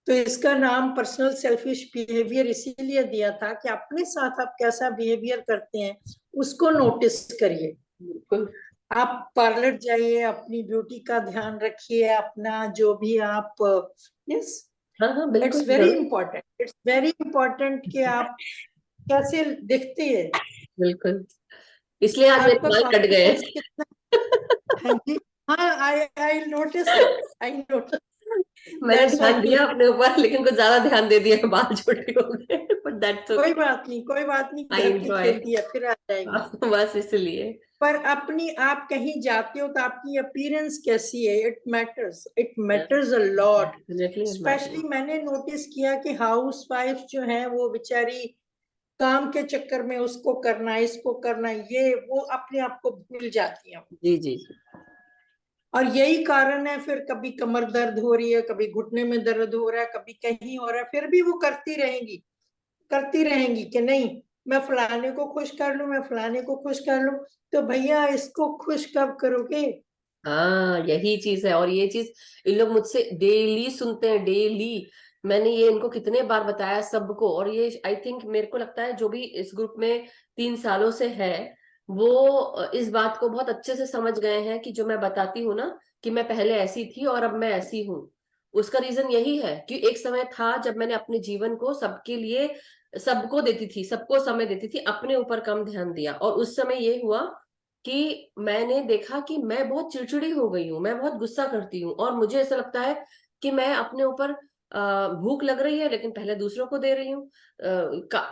तो इसका नाम पर्सनल सेल्फिश बिहेवियर इसीलिए दिया था कि अपने साथ आप कैसा बिहेवियर करते हैं उसको नोटिस करिए। बिल्कुल। आप पार्लर जाइए, अपनी ब्यूटी का ध्यान रखिए, अपना जो भी आप, यस, हाँ हाँ बिल्कुल इट्स वेरी जरूर। इंपॉर्टेंट, इट्स वेरी इंपॉर्टेंट कि आप कैसे दिखते हैं, बिल्कुल, इसलिए आज मेरे आपका बाल कट गए कॉन्फिडेंस हैं। कितना। हाँ जी, हाँ, I notice it, I notice, मैंने दैट्स ध्यान व्हाई। दिया अपने ऊपर, लेकिन कुछ ज्यादा ध्यान दे दिया, बाल छोटे हो गए, बट दैट्स कोई ओके। बात नहीं, कोई बात नहीं, आई घर की एंजॉय। खेती है, फिर आ जाएंगे। बस इसलिए। पर अपनी, आप कहीं जाते हो तो आपकी अपीयरेंस कैसी है, it matters a lot. Definitely it matters. Specially मैंने नोटिस किया कि हाउस वाइफ जो है वो बेचारी काम के चक्कर में उसको करना, इसको करना, ये वो अपने आप को भूल जाती है। जी जी। और यही कारण है, फिर कभी कमर दर्द हो रही है, कभी घुटने में दर्द हो रहा है, कभी कहीं हो रहा है, फिर भी वो करती रहेंगी कि नहीं, मैं फलाने को खुश कर लूं, मैं फलाने को खुश कर लूं। तो भैया इसको खुश कब करोगे? हाँ यही चीज है, और ये चीज इन लोग मुझसे डेली सुनते हैं, डेली। मैंने ये इनको कितने बार बताया सबको, और ये आई थिंक मेरे को लगता है जो भी इस ग्रुप में 3 सालों से है, वो इस बात को बहुत अच्छे से समझ गए हैं कि जो मैं बताती हूँ ना, कि मैं पहले ऐसी थी और अब मैं ऐसी हूँ। उसका रीजन यही है कि एक समय था जब मैंने अपने जीवन को सबके लिए, सबको देती थी, सबको समय देती थी, अपने ऊपर कम ध्यान दिया, और उस समय ये हुआ कि मैंने देखा कि मैं बहुत चिड़चिड़ी हो गई हूँ, मैं बहुत गुस्सा करती हूँ, और मुझे ऐसा लगता है कि मैं अपने ऊपर भूख लग रही है लेकिन पहले दूसरों को दे रही हूँ,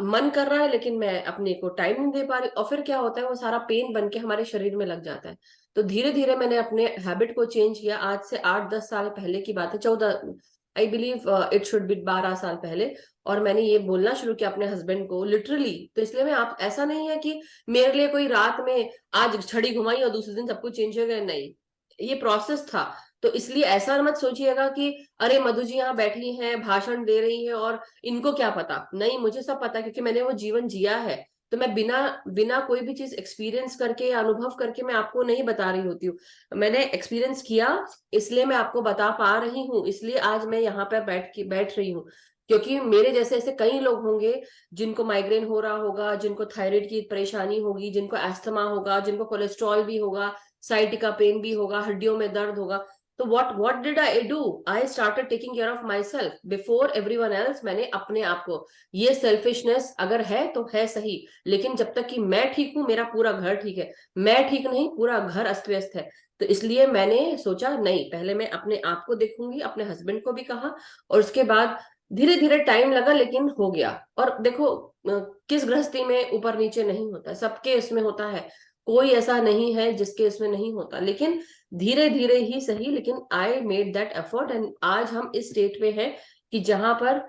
मन कर रहा है लेकिन मैं अपने को टाइम नहीं दे पा रही, और फिर क्या होता है, वो सारा पेन बन के हमारे शरीर में लग जाता है। तो धीरे धीरे मैंने अपने हैबिट को चेंज किया। आज से 8-10 साल पहले की बात है, 14, I believe it should be 12 साल पहले। और मैंने ये बोलना शुरू किया अपने हस्बैंड को लिटरली। तो इसलिए मैं, आप ऐसा नहीं है कि मेरे लिए कोई रात में आज छड़ी घुमाई और दूसरे दिन सब कुछ चेंज हो गया, नहीं, ये प्रोसेस था। तो इसलिए ऐसा मत सोचिएगा कि अरे मधु जी यहाँ बैठी हैं, भाषण दे रही हैं और इनको क्या पता, नहीं, मुझे सब पता है, क्योंकि मैंने वो जीवन जिया है। तो मैं बिना बिना कोई भी चीज एक्सपीरियंस करके या अनुभव करके मैं आपको नहीं बता रही होती हूँ। मैंने एक्सपीरियंस किया, इसलिए मैं आपको बता पा रही हूँ, इसलिए आज मैं यहाँ पर बैठ रही हूँ। क्योंकि मेरे जैसे ऐसे कई लोग होंगे जिनको माइग्रेन हो रहा होगा, जिनको थायराइड की परेशानी होगी, जिनको एस्थमा होगा, जिनको कोलेस्ट्रॉल भी होगा, साइटिका पेन भी होगा, हड्डियों में दर्द होगा। तो what did I do? I started taking care of my self before everyone else. मैंने अपने आप को, ये सेल्फिशनेस अगर है तो है सही, लेकिन जब तक कि मैं ठीक हूं, मेरा पूरा घर ठीक है। मैं ठीक नहीं, पूरा घर अस्त व्यस्त है। तो इसलिए मैंने सोचा नहीं, पहले मैं अपने आप को देखूंगी, अपने हस्बैंड को भी कहा, और उसके बाद धीरे धीरे टाइम लगा लेकिन हो गया। और देखो, किस गृहस्थी में ऊपर नीचे नहीं होता, सबके इसमें होता है, कोई ऐसा नहीं है जिसके इसमें नहीं होता, लेकिन धीरे धीरे ही सही, लेकिन I made that effort, and आज हम इस स्टेट पे हैं कि जहां पर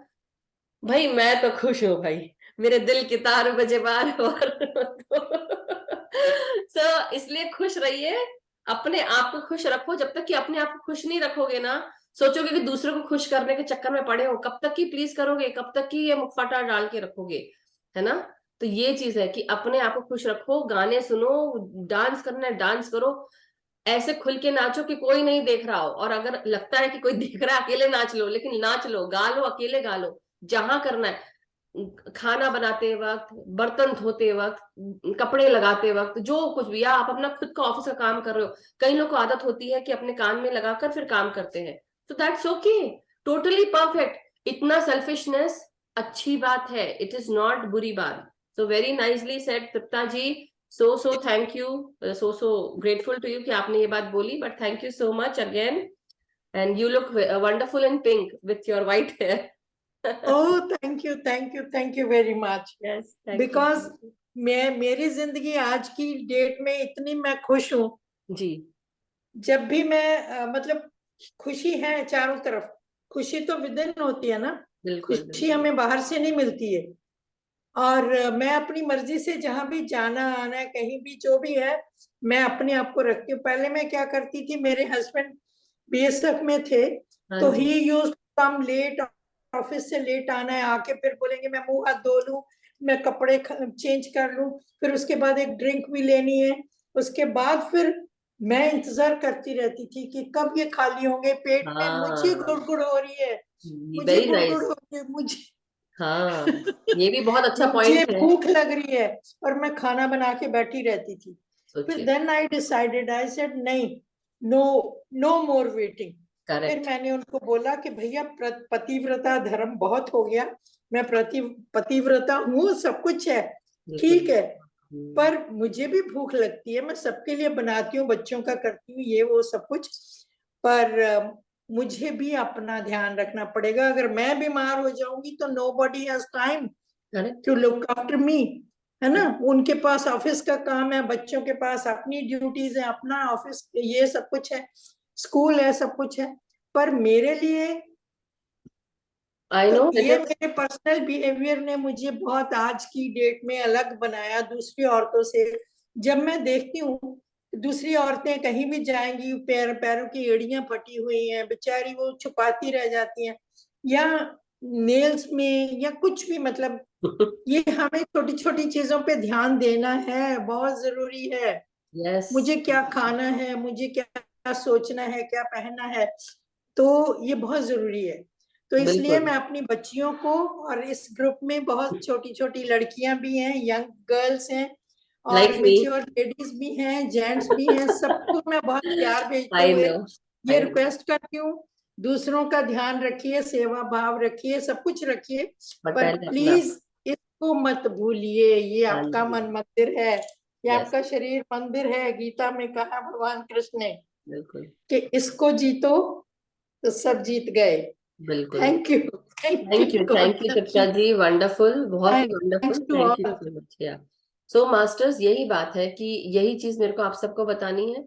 भाई मैं तो खुश हूँ भाई, मेरे दिल की तार बजे बार। और सो इसलिए खुश रहिए, अपने आप को खुश रखो। जब तक कि अपने आप को खुश नहीं रखोगे ना, सोचोगे कि दूसरों को खुश करने के चक्कर में पड़े हो, कब तक की प्लीज करोगे, कब तक की ये मुखौटा डाल के रखोगे, है ना। तो ये चीज है कि अपने आप को खुश रखो, गाने सुनो, डांस करना है डांस करो, ऐसे खुल के नाचो कि कोई नहीं देख रहा हो, और अगर लगता है कि कोई देख रहा है अकेले नाच लो, लेकिन नाच लो, गा लो, अकेले गा लो, जहां करना है। खाना बनाते वक्त, बर्तन धोते वक्त, कपड़े लगाते वक्त, जो कुछ भी, या आप अपना खुद का ऑफिस का काम कर रहे हो, कई लोग को आदत होती है कि अपने कान में लगाकर फिर काम करते हैं, तो दैट्स ओके, टोटली परफेक्ट। इतना सेल्फिशनेस अच्छी बात है, इट इज नॉट बुरी बात। So very nicely said Trupta ji, so thank you, so grateful to you कि आपने ये बात बोली, but thank you so much again, and you look wonderful in pink with your white hair. Oh, thank you very much. Yes, thank Because you. मेरी जिंदगी आज की date में इतनी मैं खुश हूँ। जी, जब भी मैं मतलब खुशी है चारों तरफ, खुशी तो विदिन होती है ना, बिल्कुल खुशी बिल्कुल। हमें बाहर से नहीं मिलती है। और मैं अपनी मर्जी से जहां भी जाना आना है, कहीं भी जो भी है, मैं अपने आप को रखती हूँ। पहले मैं क्या करती थी, मेरे हस्बैंड बीएसएफ में थे, हाँ तो जी। ही यूज कम लेट, ऑफिस से लेट आना है, आके फिर बोलेंगे मैं मुंह हाथ धो लूं, मैं कपड़े चेंज कर लूं, फिर उसके बाद एक ड्रिंक भी लेनी है, उसके बाद फिर मैं इंतजार करती रहती थी कि कब ये खाली होंगे, पेट में मुझे हाँ, गुड़गुड़ हो रही है, मुझे वेरी गुड़गुड़ नाइस। हो रही है, मुझे हाँ, ये भी बहुत अच्छा मुझे पॉइंट है। भूख लग रही है, और मैं खाना बना के बैठी रहती थी। फिर सोचिए। Then I decided, I said नहीं, नो, नो मोर वेटिंग। फिर करेक्ट। मैंने उनको बोला कि भैया पतिव्रता धर्म बहुत हो गया, मैं पतिव्रता हूँ, सब कुछ है, बिल्कुल। ठीक है, पर मुझे भी भूख लगती है, मैं सबके लिए बनाती हूँ, बच्चों का करती हूँ, ये वो सब कुछ, पर मुझे भी अपना ध्यान रखना पड़ेगा। अगर मैं बीमार हो जाऊंगी तो nobody has time correct. To look after me, है ना। उनके पास ऑफिस का काम है, बच्चों के पास अपनी ड्यूटीज है, अपना ऑफिस, ये सब कुछ है, स्कूल है, सब कुछ है, पर मेरे लिए, आई तो नो इट ये इज। मेरे पर्सनल बिहेवियर ने मुझे बहुत आज की डेट में अलग बनाया दूसरी औरतों से। जब मैं देखती हूँ दूसरी औरतें कहीं भी जाएंगी, पैरों की एड़ियां फटी हुई हैं, बेचारी वो छुपाती रह जाती हैं, या नेल्स में या कुछ भी, मतलब ये हमें छोटी छोटी चीजों पे ध्यान देना है, बहुत जरूरी है। यस। मुझे क्या खाना है, मुझे क्या सोचना है, क्या पहनना है, तो ये बहुत जरूरी है। तो इसलिए बिल्कुल। मैं अपनी बच्चियों को, और इस ग्रुप में बहुत छोटी छोटी लड़कियां भी हैं, यंग गर्ल्स हैं, और लाइक मी। मेच्योर लेडीज भी हैं, जेंट्स भी हैं, सबको मैं बहुत प्यार भेजते आई हुए नो। ये आई नो। रिक्वेस्ट करती हूँ, दूसरों का ध्यान रखिए, सेवा भाव रखिए, सब कुछ रखिए, बट पर पहले अपना। प्लीज इसको मत भूलिए, ये हाँ आपका जी। मन मंदिर है, ये यस। आपका शरीर मंदिर है। गीता में कहा भगवान कृष्ण ने बिल्कुल। कि इसको जीतो तो सब जीत गए। बिल्कुल। Thank you, thank you, God thank you bless Tripta you, जी, वंडरफुल, बहुत ही thanks wonderful, to thank you all. So much. या सो मास्टर्स, यही बात है कि यही चीज मेरे को आप सबको बतानी है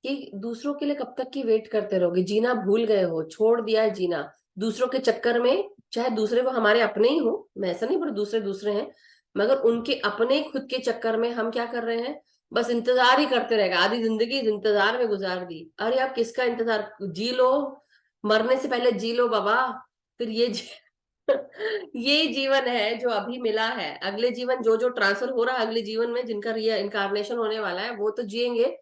कि दूसरों के लिए कब तक की वेट करते रहोगे, जीना भूल गए हो, छोड़ दिया है जीना दूसरों के चक्कर में। चाहे दूसरे वो हमारे अपने ही हो, मैं ऐसा नहीं बोल दूसरे दूसरे हैं, मगर उनके अपने खुद के चक्कर में हम क्या कर रहे हैं, बस इंतजार ही करते रहेगा, आधी जिंदगी इंतजार में गुजार दी। अरे आप किसका इंतजार, जी लो, मरने से पहले जी लो बाबा। फिर ये जीवन है जो अभी मिला है, अगले जीवन जो जो ट्रांसफर हो रहा है अगले जीवन में, जिनका इनकारनेशन होने वाला है, वो तो जिएंगे,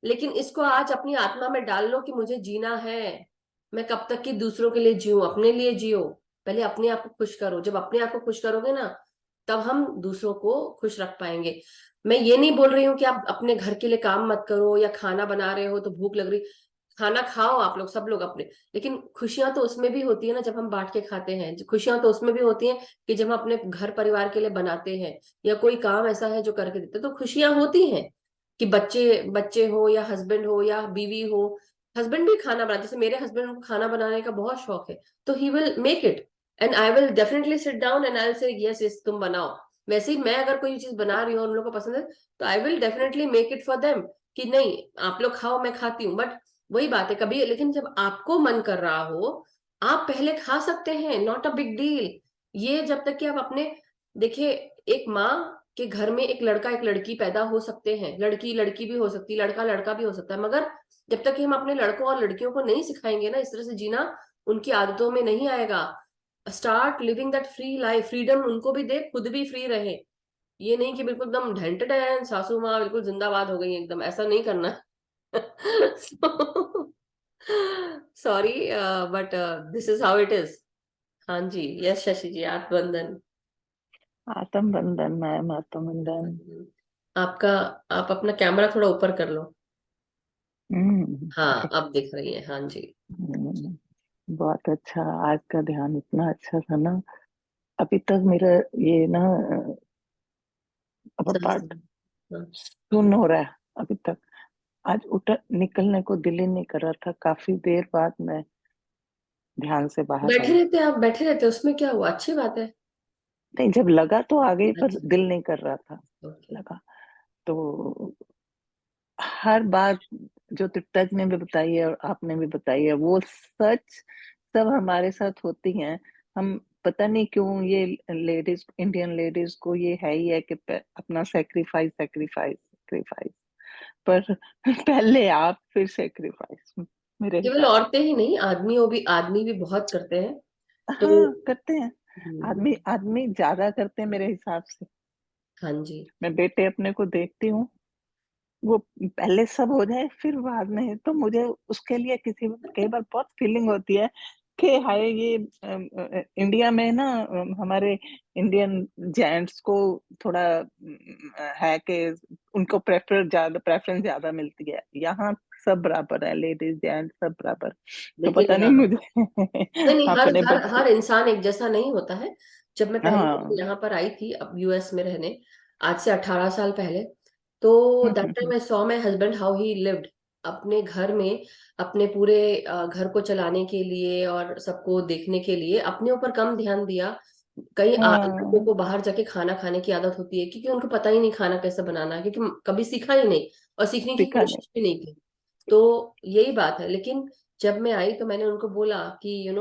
लेकिन इसको आज अपनी आत्मा में डाल लो कि मुझे जीना है। मैं कब तक कि दूसरों के लिए जीऊं, अपने लिए जियो। पहले अपने आप को खुश करो, जब अपने आप को खुश करोगे ना, तब हम दूसरों को खुश रख पाएंगे। मैं ये नहीं बोल रही हूँ कि आप अपने घर के लिए काम मत करो, या खाना बना रहे हो तो भूख लग रही, खाना खाओ आप लोग सब लोग अपने, लेकिन खुशियां तो उसमें भी होती है ना जब हम बांट के खाते हैं, खुशियां तो उसमें भी होती हैं कि जब हम अपने घर परिवार के लिए बनाते हैं, या कोई काम ऐसा है जो करके देते हैं, तो खुशियां होती हैं कि बच्चे बच्चे हो या हस्बैंड हो या बीवी हो। हस्बैंड भी खाना बना, जैसे मेरे हस्बैंड को खाना बनाने का बहुत शौक है, तो he will make it, and I will definitely sit down and I will say yes yes तुम बनाओ। वैसे ही मैं अगर कोई चीज बना रही हूँ उन लोगों को पसंद है, तो I will definitely make it for them, कि नहीं आप लोग खाओ मैं खाती हूँ, बट वही बात है कभी, लेकिन जब आपको मन कर रहा हो, आप पहले खा सकते हैं, नॉट अ बिग डील। ये जब तक कि आप अपने, देखिए, एक माँ कि घर में एक लड़का एक लड़की पैदा हो सकते हैं, लड़की लड़की भी हो सकती है, लड़का लड़का भी हो सकता है, मगर जब तक कि हम अपने लड़कों और लड़कियों को नहीं सिखाएंगे ना इस तरह से जीना, उनकी आदतों में नहीं आएगा। Start living that free life, freedom उनको भी दे, खुद भी फ्री रहे। ये नहीं कि बिल्कुल एकदम ढंट डैन सासू माँ बिल्कुल जिंदाबाद हो गई एकदम, ऐसा नहीं करना। Sorry but this is how it is. हाँ जी, यस शशि जी, आत्मबंधन। आत्म बंधन मैम, आत्म बंधन। आपका, आप अपना कैमरा थोड़ा ऊपर कर लो। हाँ, ओके। अब दिख रही है, हाँ जी। बहुत अच्छा, आज का ध्यान इतना अच्छा था ना। अभी तक मेरा ये ना अपर समझ पार्ट रही हूँ। हाँ। सुन हो रहा है अभी तक। आज उठ निकलने को दिल ही नहीं कर रहा था, काफी देर बाद मैं ध्यान से बाहर बैठे आई। रहते आप, बैठे रहते, उसमें क्या हुआ, अच्छी बात है। नहीं, जब लगा तो आ गई, पर अच्छा, दिल नहीं कर रहा था। ओके। लगा तो हर बात जो तिरताज ने भी बताई है और आपने भी बताई है, वो सच सब हमारे साथ होती हैं। हम पता नहीं क्यों ये लेडीज, इंडियन लेडीज को ये है ही है कि अपना सेक्रीफाइस सेक्रीफाइस सेक्रीफाइस, पर पहले आप फिर सेक्रीफाइस, मेरे केवल हिसाब औरतें ही नहीं, आदमी भी बहुत करते हैं। से। तो हाँ, करते हैं। आदमी आदमी ज्यादा करते हैं मेरे हिसाब से। हाँ जी। मैं बेटे अपने को देखती हूँ, वो पहले सब हो जाए फिर बाद में, तो मुझे उसके लिए किसी कई बार बहुत फीलिंग होती है कि हाय ये इंडिया में ना हमारे इंडियन जेंट्स को थोड़ा है कि उनको प्रेफरेंस ज्यादा मिलती है। यहाँ सब बराबर है, लेडीज जेंट्स सब बराबर। तो देखिए पता नहीं हाँ, मुझे नहीं नहीं, हर अपने हर बच्चे। हर इंसान एक जैसा नहीं होता है। जब मैं पहले हाँ। यहाँ पर आई थी अब यूएस में रहने, आज से 18 साल पहले, तो that time hmm. I saw my husband how he lived अपने घर में, अपने पूरे घर को चलाने के लिए और सबको देखने के लिए अपने ऊपर कम ध्यान दिया। कई लोगों हाँ, को बाहर जाके खाना खाने की आदत होती है क्योंकि उनको पता ही नहीं खाना कैसे बनाना है, क्योंकि कभी सीखा ही नहीं और सीखने की दिखा नहीं। कोशिश भी नहीं की। तो यही बात है। लेकिन जब मैं आई तो मैंने उनको बोला कि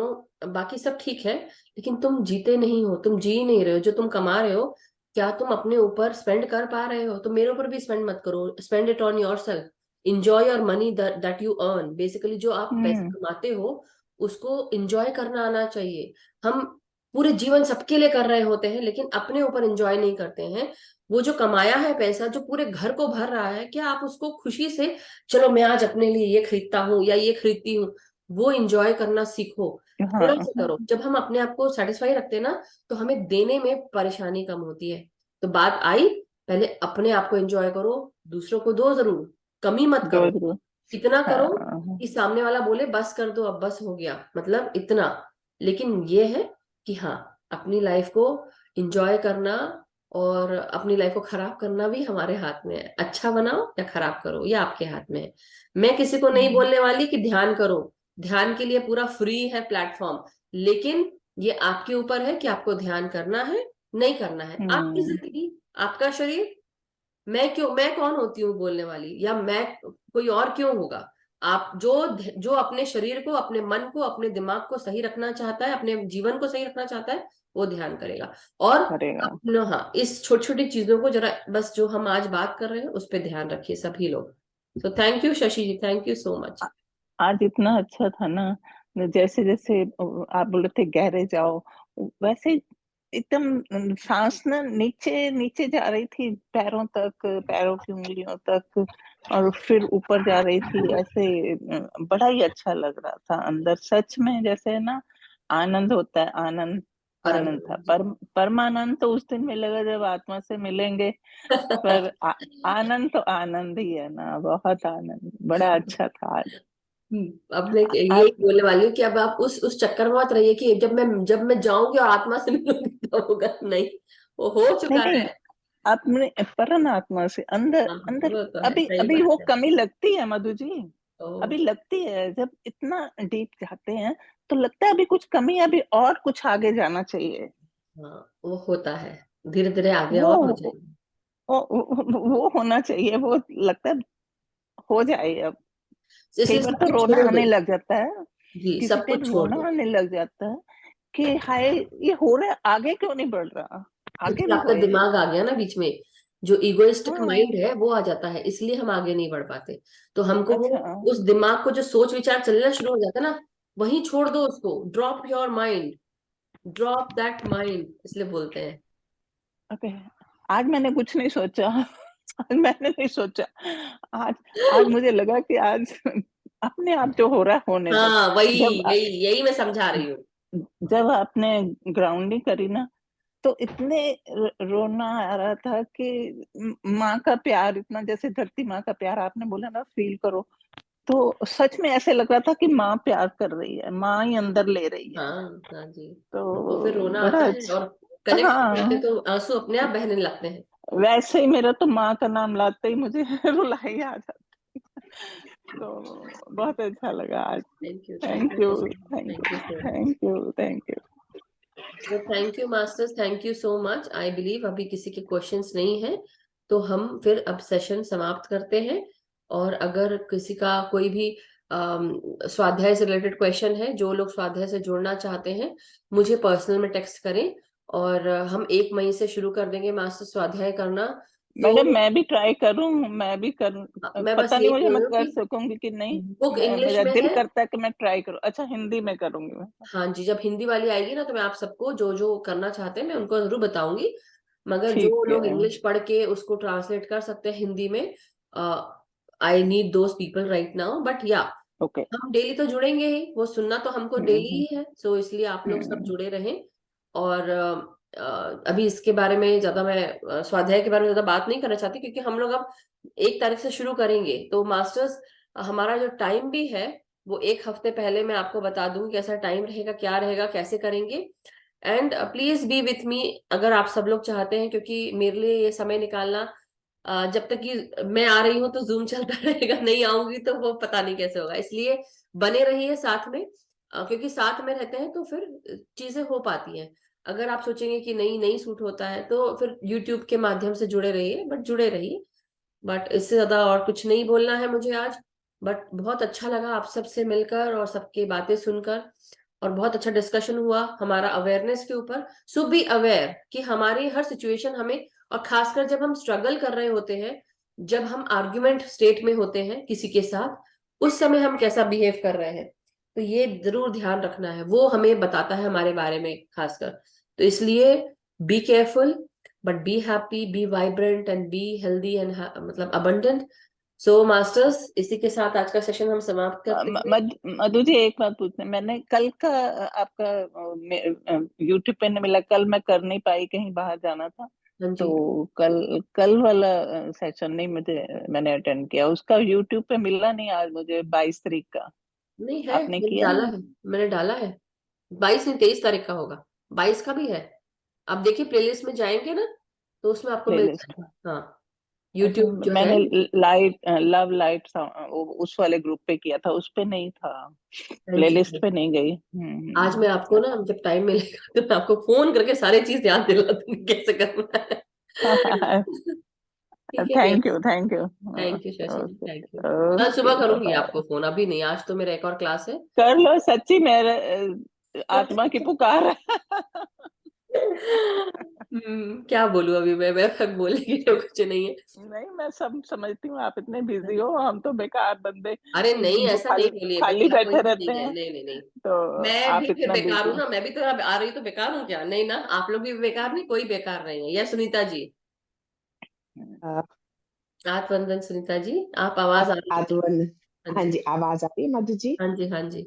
बाकी सब ठीक है, लेकिन तुम जीते नहीं हो, तुम जी नहीं रहे हो, जो तुम कमा रहे हो क्या तुम अपने ऊपर स्पेंड कर पा रहे हो? तो मेरे ऊपर भी स्पेंड मत करो, spend it on your self. Enjoy your money that you earn, basically जो आप पैसे हम्म। कमाते हो उसको इंजॉय करना आना चाहिए। हम पूरे जीवन सबके लिए कर रहे होते हैं लेकिन अपने ऊपर इंजॉय नहीं करते हैं। वो जो कमाया है पैसा जो पूरे घर को भर रहा है, क्या आप उसको खुशी से, चलो मैं आज अपने लिए ये खरीदता हूँ या ये खरीदती हूँ, वो इंजॉय करना सीखो। हाँ थोड़ा सा हाँ। करो। जब हम अपने आप को सेटिस्फाई रखते हैं ना, तो हमें देने में परेशानी कम होती है। तो बात आई, पहले अपने आप को एंजॉय करो, दूसरों को दो जरूर, कमी मत दो करो। जरूर। इतना करो हाँ। कि सामने वाला बोले बस कर दो अब, बस हो गया, मतलब इतना। लेकिन ये है कि हाँ, अपनी लाइफ को एंजॉय करना और अपनी लाइफ को खराब करना भी हमारे हाथ में है। अच्छा बनाओ या खराब करो, ये आपके हाथ में है। मैं किसी को नहीं हम्म। बोलने वाली कि ध्यान करो, ध्यान के लिए पूरा फ्री है प्लेटफॉर्म। लेकिन ये आपके ऊपर है कि आपको ध्यान करना है नहीं करना है। आपकी हम्म। जिंदगी, आपका शरीर। मैं कौन होती हूँ बोलने वाली, या मैं कोई और क्यों होगा? आप जो जो अपने शरीर को, अपने मन को, अपने दिमाग को सही रखना चाहता है, अपने जीवन को सही रखना चाहता है, वो ध्यान करेगा। और करेगा। अपना, हाँ, इस छोटी छोटी चीजों को जरा बस जो हम आज बात कर रहे हैं उस पर ध्यान रखिए सभी लोग। तो thank you Shashi ji, thank you so much. आज इतना अच्छा था ना, जैसे जैसे आप बोले थे गहरे जाओ, वैसे एकदम सांस ना नीचे नीचे जा रही थी, पैरों तक, पैरों की उंगलियों तक, और फिर ऊपर जा रही थी ऐसे। बड़ा ही अच्छा लग रहा था अंदर, सच में जैसे ना आनंद होता है, आनंद। परम। आनंद था, परमानंद तो उस दिन मिलेगा जब आत्मा से मिलेंगे। पर आनंद तो आनंद ही है ना, बहुत आनंद, बड़ा अच्छा था आज। अब मैं यही आज बोलने वाली हूँ कि अब आप उस चक्कर में मत रहिए कि जब मैं जाऊंगी और आत्मा से मिलूंगी तब होगा, नहीं, वो हो नहीं चुका नहीं, है। अपने परमात्मा से अंदर हाँ, अंदर। वो तो है, अभी सही अभी बात वो है। कमी लगती है मधु जी। ओ, अभी लगती है, जब इतना डीप जाते हैं तो लगता है अभी कुछ कमी है, अभी और कुछ आगे जाना चाहिए। हाँ, वो होता है, धीरे धीरे आगे वो और हो जाएगी। वो होना चाहिए, वो लगता है हो जाए अब। कई इसलिए बार सब तो कुछ रोना छोड़ आने दो। लग जाता है, जी, किसी सब टाइम कुछ छोड़ रोना दो। आने लग जाता है कि हाय, ये हो रहा है, आगे क्यों नहीं बढ़ रहा। आगे क्योंकि भी आपका हुए। दिमाग आ गया ना बीच में, जो इगोइस्टिक हाँ, माइंड है वो आ जाता है, इसलिए हम आगे नहीं बढ़ पाते। तो हमको वो अच्छा, उस दिमाग को जो सोच विचार चलना शुरू हो जाता है ना, वहीं छोड़ दो उसको, drop your mind, drop that mind, इसलिए बोलते हैं। ओके। आज मैंने कुछ नहीं सोचा। आज मैंने नहीं सोचा। आज आज मुझे लगा कि आज अपने आप जो हो रहा है होने दो। हाँ, वही जब यही यही मैं समझा रही हूँ। जब आपने ग्राउंडिंग करी ना, तो इतने रोना आ रहा था कि माँ का प्यार इतना, जैसे धरती माँ का प्यार आपने बोला ना, फील करो। तो सच में ऐसे लग रहा था कि माँ प्यार कर रही है, माँ ही अंदर ले रही है। हाँ हाँ जी। तो फिर तो रोना आता बड़ा है, अच्छा। और कनेक्ट हो जाते हाँ, हैं तो आंसू अपने आप बहने लगते हैं। वैसे ही मेरा तो माँ का नाम लाते ही मुझे रुलाई आ जाती। तो बहुत अच्छा लगा आज। Thank you, thank thank you you, so much, thank thank you, you so much. Thank you, thank you. तो thank you masters, thank you so much. I believe अभी किसी के क्वेश्चंस नहीं है, तो हम फिर अब सेशन समाप्त करते हैं। और अगर किसी का कोई भी स्वाध्याय से रिलेटेड क्वेश्चन है, जो लोग स्वाध्याय से जुड़ना चाहते हैं, मुझे पर्सनल में टेक्स्ट करें। और हम 1 मई से शुरू कर देंगे मास्टर स्वाध्याय करना। तो मैडम मैं भी ट्राई करूं, मैं भी कर, मैं बस पता नहीं यही मुझे बोल मैं रही हूँ कर कि सकूंगी कि नहीं। बुक इंग्लिश मेरा में दिल है। करता है कि मैं ट्राई करूं। अच्छा, हिंदी में करूंगी मैं। हाँ जी, जब हिंदी वाली आएगी ना तो मैं आप सबको जो जो करना चाहते हैं मैं उनको जरूर बताऊंगी। मगर जो ठीक लोग है। इंग्लिश पढ़ के उसको ट्रांसलेट कर सकते हैं हिंदी में, I need those people right now, but या ओके। हम डेली तो जुड़ेंगे ही, वो सुनना तो हमको डेली हम्म, ही है। सो इसलिए आप लोग सब हम्म, जुड़े रहें। और अभी इसके बारे में ज्यादा मैं स्वाध्याय के बारे में ज्यादा बात नहीं करना चाहती, क्योंकि हम लोग अब 1 तारीख से शुरू करेंगे। तो मास्टर्स हमारा जो टाइम भी है, वो 1 हफ्ते पहले मैं आपको बता दूंगी कैसा टाइम रहेगा, क्या रहेगा, कैसे करेंगे। And please be with me, अगर आप सब लोग चाहते हैं, क्योंकि मेरे लिए ये समय निकालना, जब तक कि मैं आ रही हूँ तो जूम चलता रहेगा, नहीं आऊंगी तो वो पता नहीं कैसे होगा। इसलिए बने रहिए साथ में, क्योंकि साथ में रहते हैं तो फिर चीजें हो पाती हैं। अगर आप सोचेंगे कि नहीं नहीं सूट होता है, तो फिर यूट्यूब के माध्यम से जुड़े रहिए, बट जुड़े रहिए। बट इससे ज्यादा और कुछ नहीं बोलना है मुझे आज। बट बहुत अच्छा लगा आप सबसे मिलकर और सबकी बातें सुनकर, और बहुत अच्छा डिस्कशन हुआ हमारा अवेयरनेस के ऊपर। सो बी अवेयर कि हमारी हर सिचुएशन हमें, और खासकर जब हम स्ट्रगल कर रहे होते हैं, जब हम आर्ग्यूमेंट स्टेट में होते हैं किसी के साथ, उस समय हम कैसा बिहेव कर रहे हैं, तो ये जरूर ध्यान रखना है। वो हमें बताता है हमारे बारे में खासकर। तो इसलिए be careful, but be happy, be vibrant and be healthy and मतलब अबंडेंट। सो मास्टर्स, इसी के साथ आज का सेशन हम समाप्त करते हैं। मधु जी एक बात पूछना, मैंने कल का आपका यूट्यूब पे नहीं मिला, कल मैं कर नहीं पाई, कहीं बाहर जाना था। हाँ तो जी। कल कल वाला सेशन नहीं मुझे, मैंने अटेंड किया, उसका यूट्यूब पे मिला नहीं आज मुझे, 22 तारीख का। नहीं है, आपने मैंने किया डाला है है, मैंने डाला है। 22 नहीं, 23 तारीख का होगा। 22 का भी है। आप देखिए प्लेलिस्ट में जाएंगे ना, तो उसमें आपको मिल प्लेलिस्ट में? जाएगा। हाँ, अच्छा, यूट्यूब जो है। मैंने लाइट लव लाइट उस वाले ग्रुप पे किया था, उस पे नहीं था, हाँ जी। प्लेलिस्ट पे नहीं गई। आज मैं आपको ना, जब टाइम मिलेगा तो मैं आपको फोन करके सारी चीज याद दिला दूंगी कैसे करना है। ठीक है thank yes. You, thank you. Thank you Shashi ji, okay, thank you. कल ओके, सुबह करूंगी बाय। आपको फोन, अभी नहीं, आज तो मेरा एक और क्लास है। कर लो, सच्ची मेरे आत्मा की पुकार है। क्या बोलूं अभी मैं बोलेगी तो कुछ नहीं है। नहीं, मैं सब समझती हूँ, आप इतने बिजी हो, हम तो बेकार बंदे अरे नहीं, जो ऐसा नहीं खाली बोलिए, खाली बेकार कोई बैठे भी रहते नहीं है, हैं। नहीं नहीं नहीं। तो मैं आप भी फिर इतना बेकार हूँ बिजी। ना, मैं भी तो आ रही तो बेकार हूँ क्या? नहीं ना, आप लोग भी बेकार नहीं, कोई बेकार नहीं है। या सुनीता जी, अ, आप वंदन सुनीता जी, आप आवाज आ रही है। आत्मन। हाँ हाँ जी, जी, आवाज आ रही है मधु जी? हाँ जी, हाँ जी।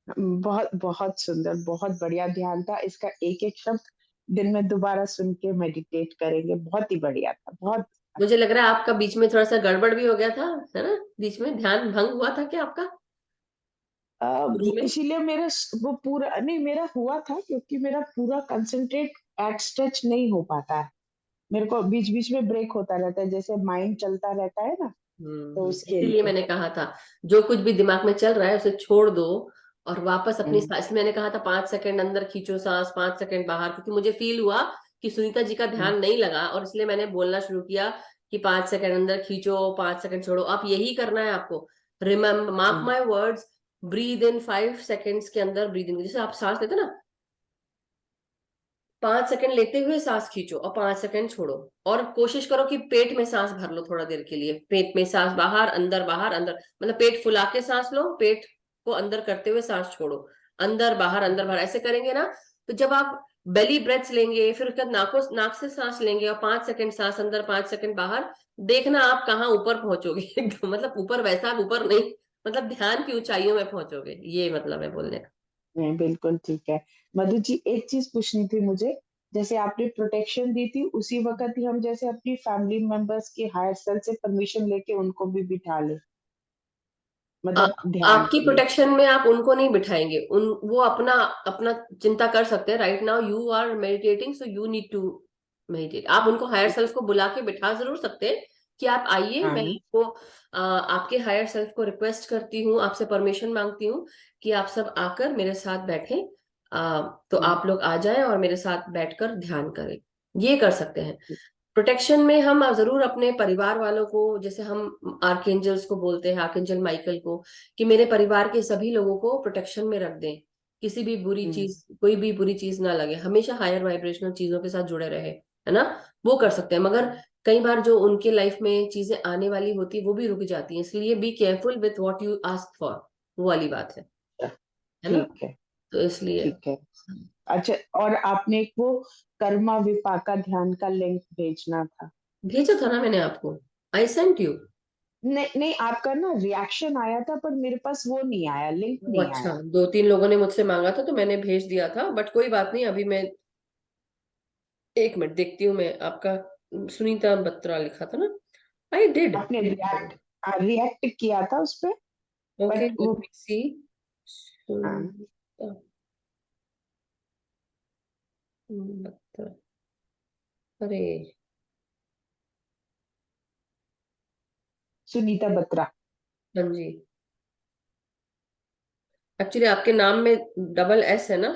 बहुत बहुत सुंदर, बहुत बढ़िया ध्यान था। इसका एक एक शब्द दिन में दोबारा सुन के मेडिटेट करेंगे। बहुत ही बढ़िया था, बहुत। मुझे लग रहा है आपका बीच में थोड़ा सा गड़बड़ भी हो गया था, है ना? बीच में ध्यान भंग हुआ था क्या आपका शुरू में? इसीलिए मेरा वो पूरा नहीं, मेरा हुआ था क्योंकि मेरा पूरा कंसंट्रेट एट स्ट्रेच नहीं हो पाता है। मेरे को बीच बीच में ब्रेक होता रहता है, जैसे माइंड चलता रहता है ना, तो उसके इसीलिए लिए। मैंने कहा था, जो कुछ भी दिमाग में चल रहा है उसे छोड़ दो, और वापस अपनी हम्म, सांस, मैंने कहा था 5 सेकंड अंदर खींचो सांस, 5 सेकंड बाहर, क्योंकि मुझे फील हुआ कि सुनीता जी का हम्म, ध्यान नहीं लगा, और इसलिए मैंने बोलना शुरू किया कि 5 सेकंड अंदर खींचो, 5 सेकंड छोड़ो। आप यही करना है आपको। Remember, mark hmm, my words, breathe in 5 seconds के अंदर ब्रीद इन, जैसे आप सांस लेते ना, 5 सेकंड लेते हुए सांस खींचो और 5 सेकंड छोड़ो, और कोशिश करो कि पेट में सांस भर लो थोड़ा देर के लिए। पेट में सांस बाहर अंदर मतलब पेट फुला के सांस लो, पेट को अंदर करते हुए सांस छोड़ो, अंदर बाहर ऐसे करेंगे ना। तो जब आप बेली ब्रेथ्स लेंगे, फिर उसके बाद नाक से सांस लेंगे और 5 सेकंड सांस अंदर 5 सेकंड बाहर, देखना आप कहाँ ऊपर पहुंचोगे एकदम, मतलब ऊपर वैसा ऊपर नहीं, मतलब ध्यान की ऊंचाइयों में पहुंचोगे, ये मतलब है बोलने का। नहीं, बिल्कुल ठीक है। मधु जी, एक चीज पूछनी थी मुझे, जैसे आपने प्रोटेक्शन दी थी उसी वक्त ही हम जैसे अपनी फैमिली मेंबर्स के हायर सेल्फ से परमिशन लेके उनको भी बिठा ले, आ, मतलब ध्यान आपकी के लिए। प्रोटेक्शन में आप उनको नहीं बिठाएंगे, वो अपना अपना चिंता कर सकते हैं। Right now you are meditating, so you need to meditate. आप उनको हायर सेल्फ को बुला के बिठा जरूर सकते हैं कि आप आइए, मैं हाँ। आपको आपके हायर सेल्फ को रिक्वेस्ट करती हूँ, आपसे परमिशन मांगती हूँ कि आप सब आकर मेरे साथ बैठें। तो आप लोग आ जाएं और मेरे साथ बैठकर ध्यान करें, ये कर सकते हैं। प्रोटेक्शन में हम जरूर अपने परिवार वालों को, जैसे हम आर्कएंजल्स को बोलते हैं, आर्कएंजल माइकल को, कि मेरे परिवार के सभी लोगों को प्रोटेक्शन में रख दें, किसी भी बुरी चीज, कोई भी बुरी चीज ना लगे, हमेशा हायर वाइब्रेशनल चीजों के साथ जुड़े रहे, है ना। वो कर सकते हैं, मगर कई बार जो उनके लाइफ में चीजें आने वाली होती वो भी रुक जाती हैं, इसलिए be careful with what you ask for, वो वाली बात है ना। ठीक है। तो इसलिए ठीक है। अच्छा, और आपने एक वो कर्मा विपाका ध्यान का लिंक भेजना था। भेजा था ना मैंने आपको, आई सेंट यू। नहीं नहीं, आपका ना रिएक्शन आया था पर मेरे पास वो नहीं आया, लिंक वो नहीं अच्छा, आया। 2-3 लोगों ने मुझसे मांगा था तो मैंने भेज दिया था, बट कोई बात नहीं, अभी मैं 1 मिनट देखती हूँ। मैं आपका सुनीता बत्रा लिखा था ना, आई डिड। आपने रिएक्ट रिएक्ट किया था उस पे, ओके, बट लेट वो। मी सी। हाँ, सुनीता बत्रा, अरे सुनीता बत्रा। हाँ जी, एक्चुअली आपके नाम में डबल एस है ना।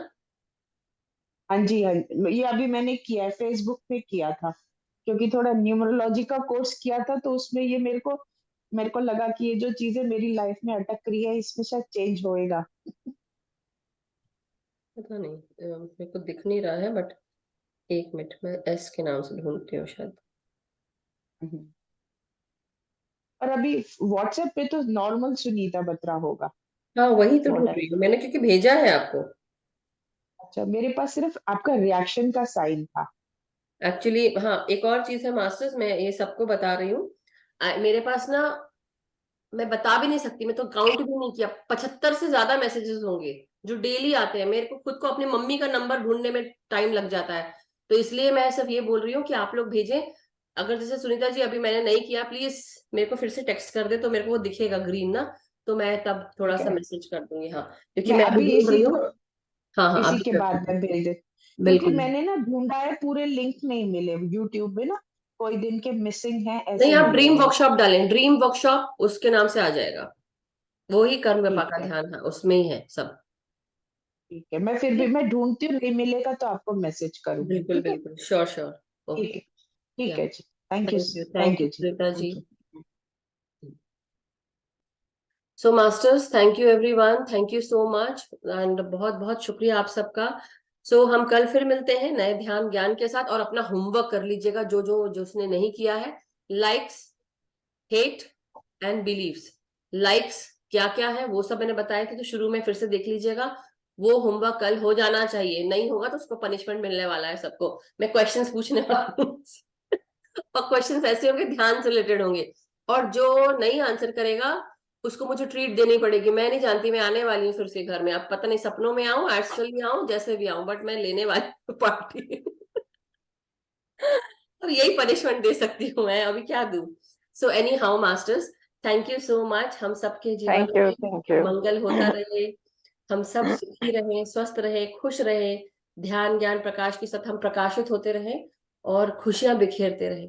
हाँ जी, हाँ जी, ये अभी मैंने किया है, फेसबुक पे किया था, क्योंकि थोड़ा न्यूमरोलॉजी का कोर्स किया था तो उसमें ये मेरे को लगा कि ये जो चीजें मेरी लाइफ में अटक रही है इसमें शायद चेंज होएगा। पता नहीं, मेरे को दिख नहीं रहा है, बट 1 मिनट मैं एस के नाम से ढूंढती हूँ शायद। हम्म। और अभी व्हाट्सएप पे तो नॉर्मल सुनीता बत्रा होगा। हाँ वही तो ढूंढ व्हाट रही हूँ मैंने, क्योंकि भेजा है आपको। अच्छा, मेरे पास सिर्फ आपका रिएक्शन का साइन था। एक्चुअली हाँ, एक और चीज है मास्टर्स, मैं ये सबको बता रही हूँ। मेरे पास ना, मैं बता भी नहीं सकती, मैं तो काउंट भी नहीं किया, 75 से ज्यादा मैसेजेस होंगे जो डेली आते हैं। मेरे को खुद को अपनी मम्मी का नंबर ढूंढने में टाइम लग जाता है, तो इसलिए मैं सिर्फ ये बोल रही हूँ कि आप लोग भेजें। अगर जैसे सुनीता जी अभी मैंने नहीं किया, प्लीज मेरे को फिर से टेक्स्ट कर दे, तो मेरे को वो दिखेगा ग्रीन ना, तो मैं तब थोड़ा ठीक सा है, मैसेज कर दूंगी, हाँ, क्योंकि मैं मैं अभी अभी ढूंढ रही हूँ। हाँ हाँ, इसी अभी के मैं बाद में भेज दे, क्योंकि बिल्कुल। मैंने ना ढूंढा है, पूरे लिंक नहीं मिले यूट्यूब में ना, कोई दिन के मिसिंग है नहीं, ऐसे आप मिले ड्रीम हैं। वर्कशॉप डालें, ड्रीम वर्कशॉप उसके नाम से आ जाएगा, वो ही कर्म व्यापा ठीक का है। ध्यान है, उसमें ही है सब। ठीक है, मैं फिर भी मैं ढूंढती हूँ, नहीं मिलेगा तो आपको मैसेज करूंगी, बिल्कुल ठीक है। बिल्कुल, श्योर श्योर। ठीक ओके। है। ठीक या, है जी। Thank you. Thank thank you you जी। Shweta ji. Thank you. So masters, thank you everyone, thank you so much, and बहुत बहुत शुक्रिया आप सबका। सो हम कल फिर मिलते हैं नए ध्यान ज्ञान के साथ, और अपना होमवर्क कर लीजिएगा जो जो जो उसने नहीं किया है। Likes, hate and believes. Likes क्या क्या है वो सब मैंने बताया था, तो शुरू में फिर से देख लीजिएगा। वो होमवर्क कल हो जाना चाहिए, नहीं होगा तो उसको पनिशमेंट मिलने वाला है सबको। मैं क्वेश्चंस पूछने वाली हूँ और क्वेश्चंस ऐसे होंगे, ध्यान से रिलेटेड होंगे, और जो नहीं आंसर करेगा उसको मुझे ट्रीट देनी पड़ेगी। मैं नहीं जानती, मैं आने वाली हूँ फिर से घर में, अब पता नहीं सपनों में आऊं, एस्ट्रल में आऊं, जैसे भी आऊं, बट मैं लेने वाली हूँ पार्टी अब यही पनिशमेंट दे सकती हूँ मैं, अभी क्या दूं। So any how masters, thank you so much. हम सबके जीवन थैंक यू, में थैंक यू। मंगल होता रहे, हम सब सुखी रहे, स्वस्थ रहे, खुश रहे, ध्यान ज्ञान प्रकाश के साथ हम प्रकाशित होते रहे और खुशियां बिखेरते रहे।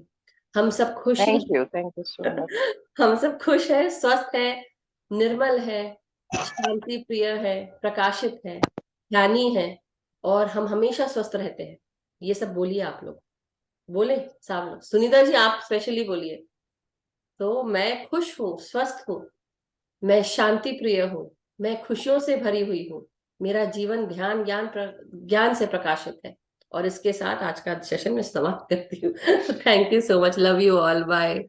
हम सब खुश हैं थैंक यू सो मच। हम सब खुश है, स्वस्थ है, निर्मल है, शांति प्रिय है, प्रकाशित है, ज्ञानी है, और हम हमेशा स्वस्थ रहते हैं। ये सब बोलिए आप लोग, बोले सब लोग, सुनीता जी आप स्पेशली बोलिए। तो मैं खुश हूँ, स्वस्थ हूँ, मैं शांति प्रिय हूँ, मैं खुशियों से भरी हुई हूँ, मेरा जीवन ध्यान ज्ञान ज्ञान से प्रकाशित है, और इसके साथ आज का सेशन में समाप्त करती हूँ। Thank you so much, love you all, bye.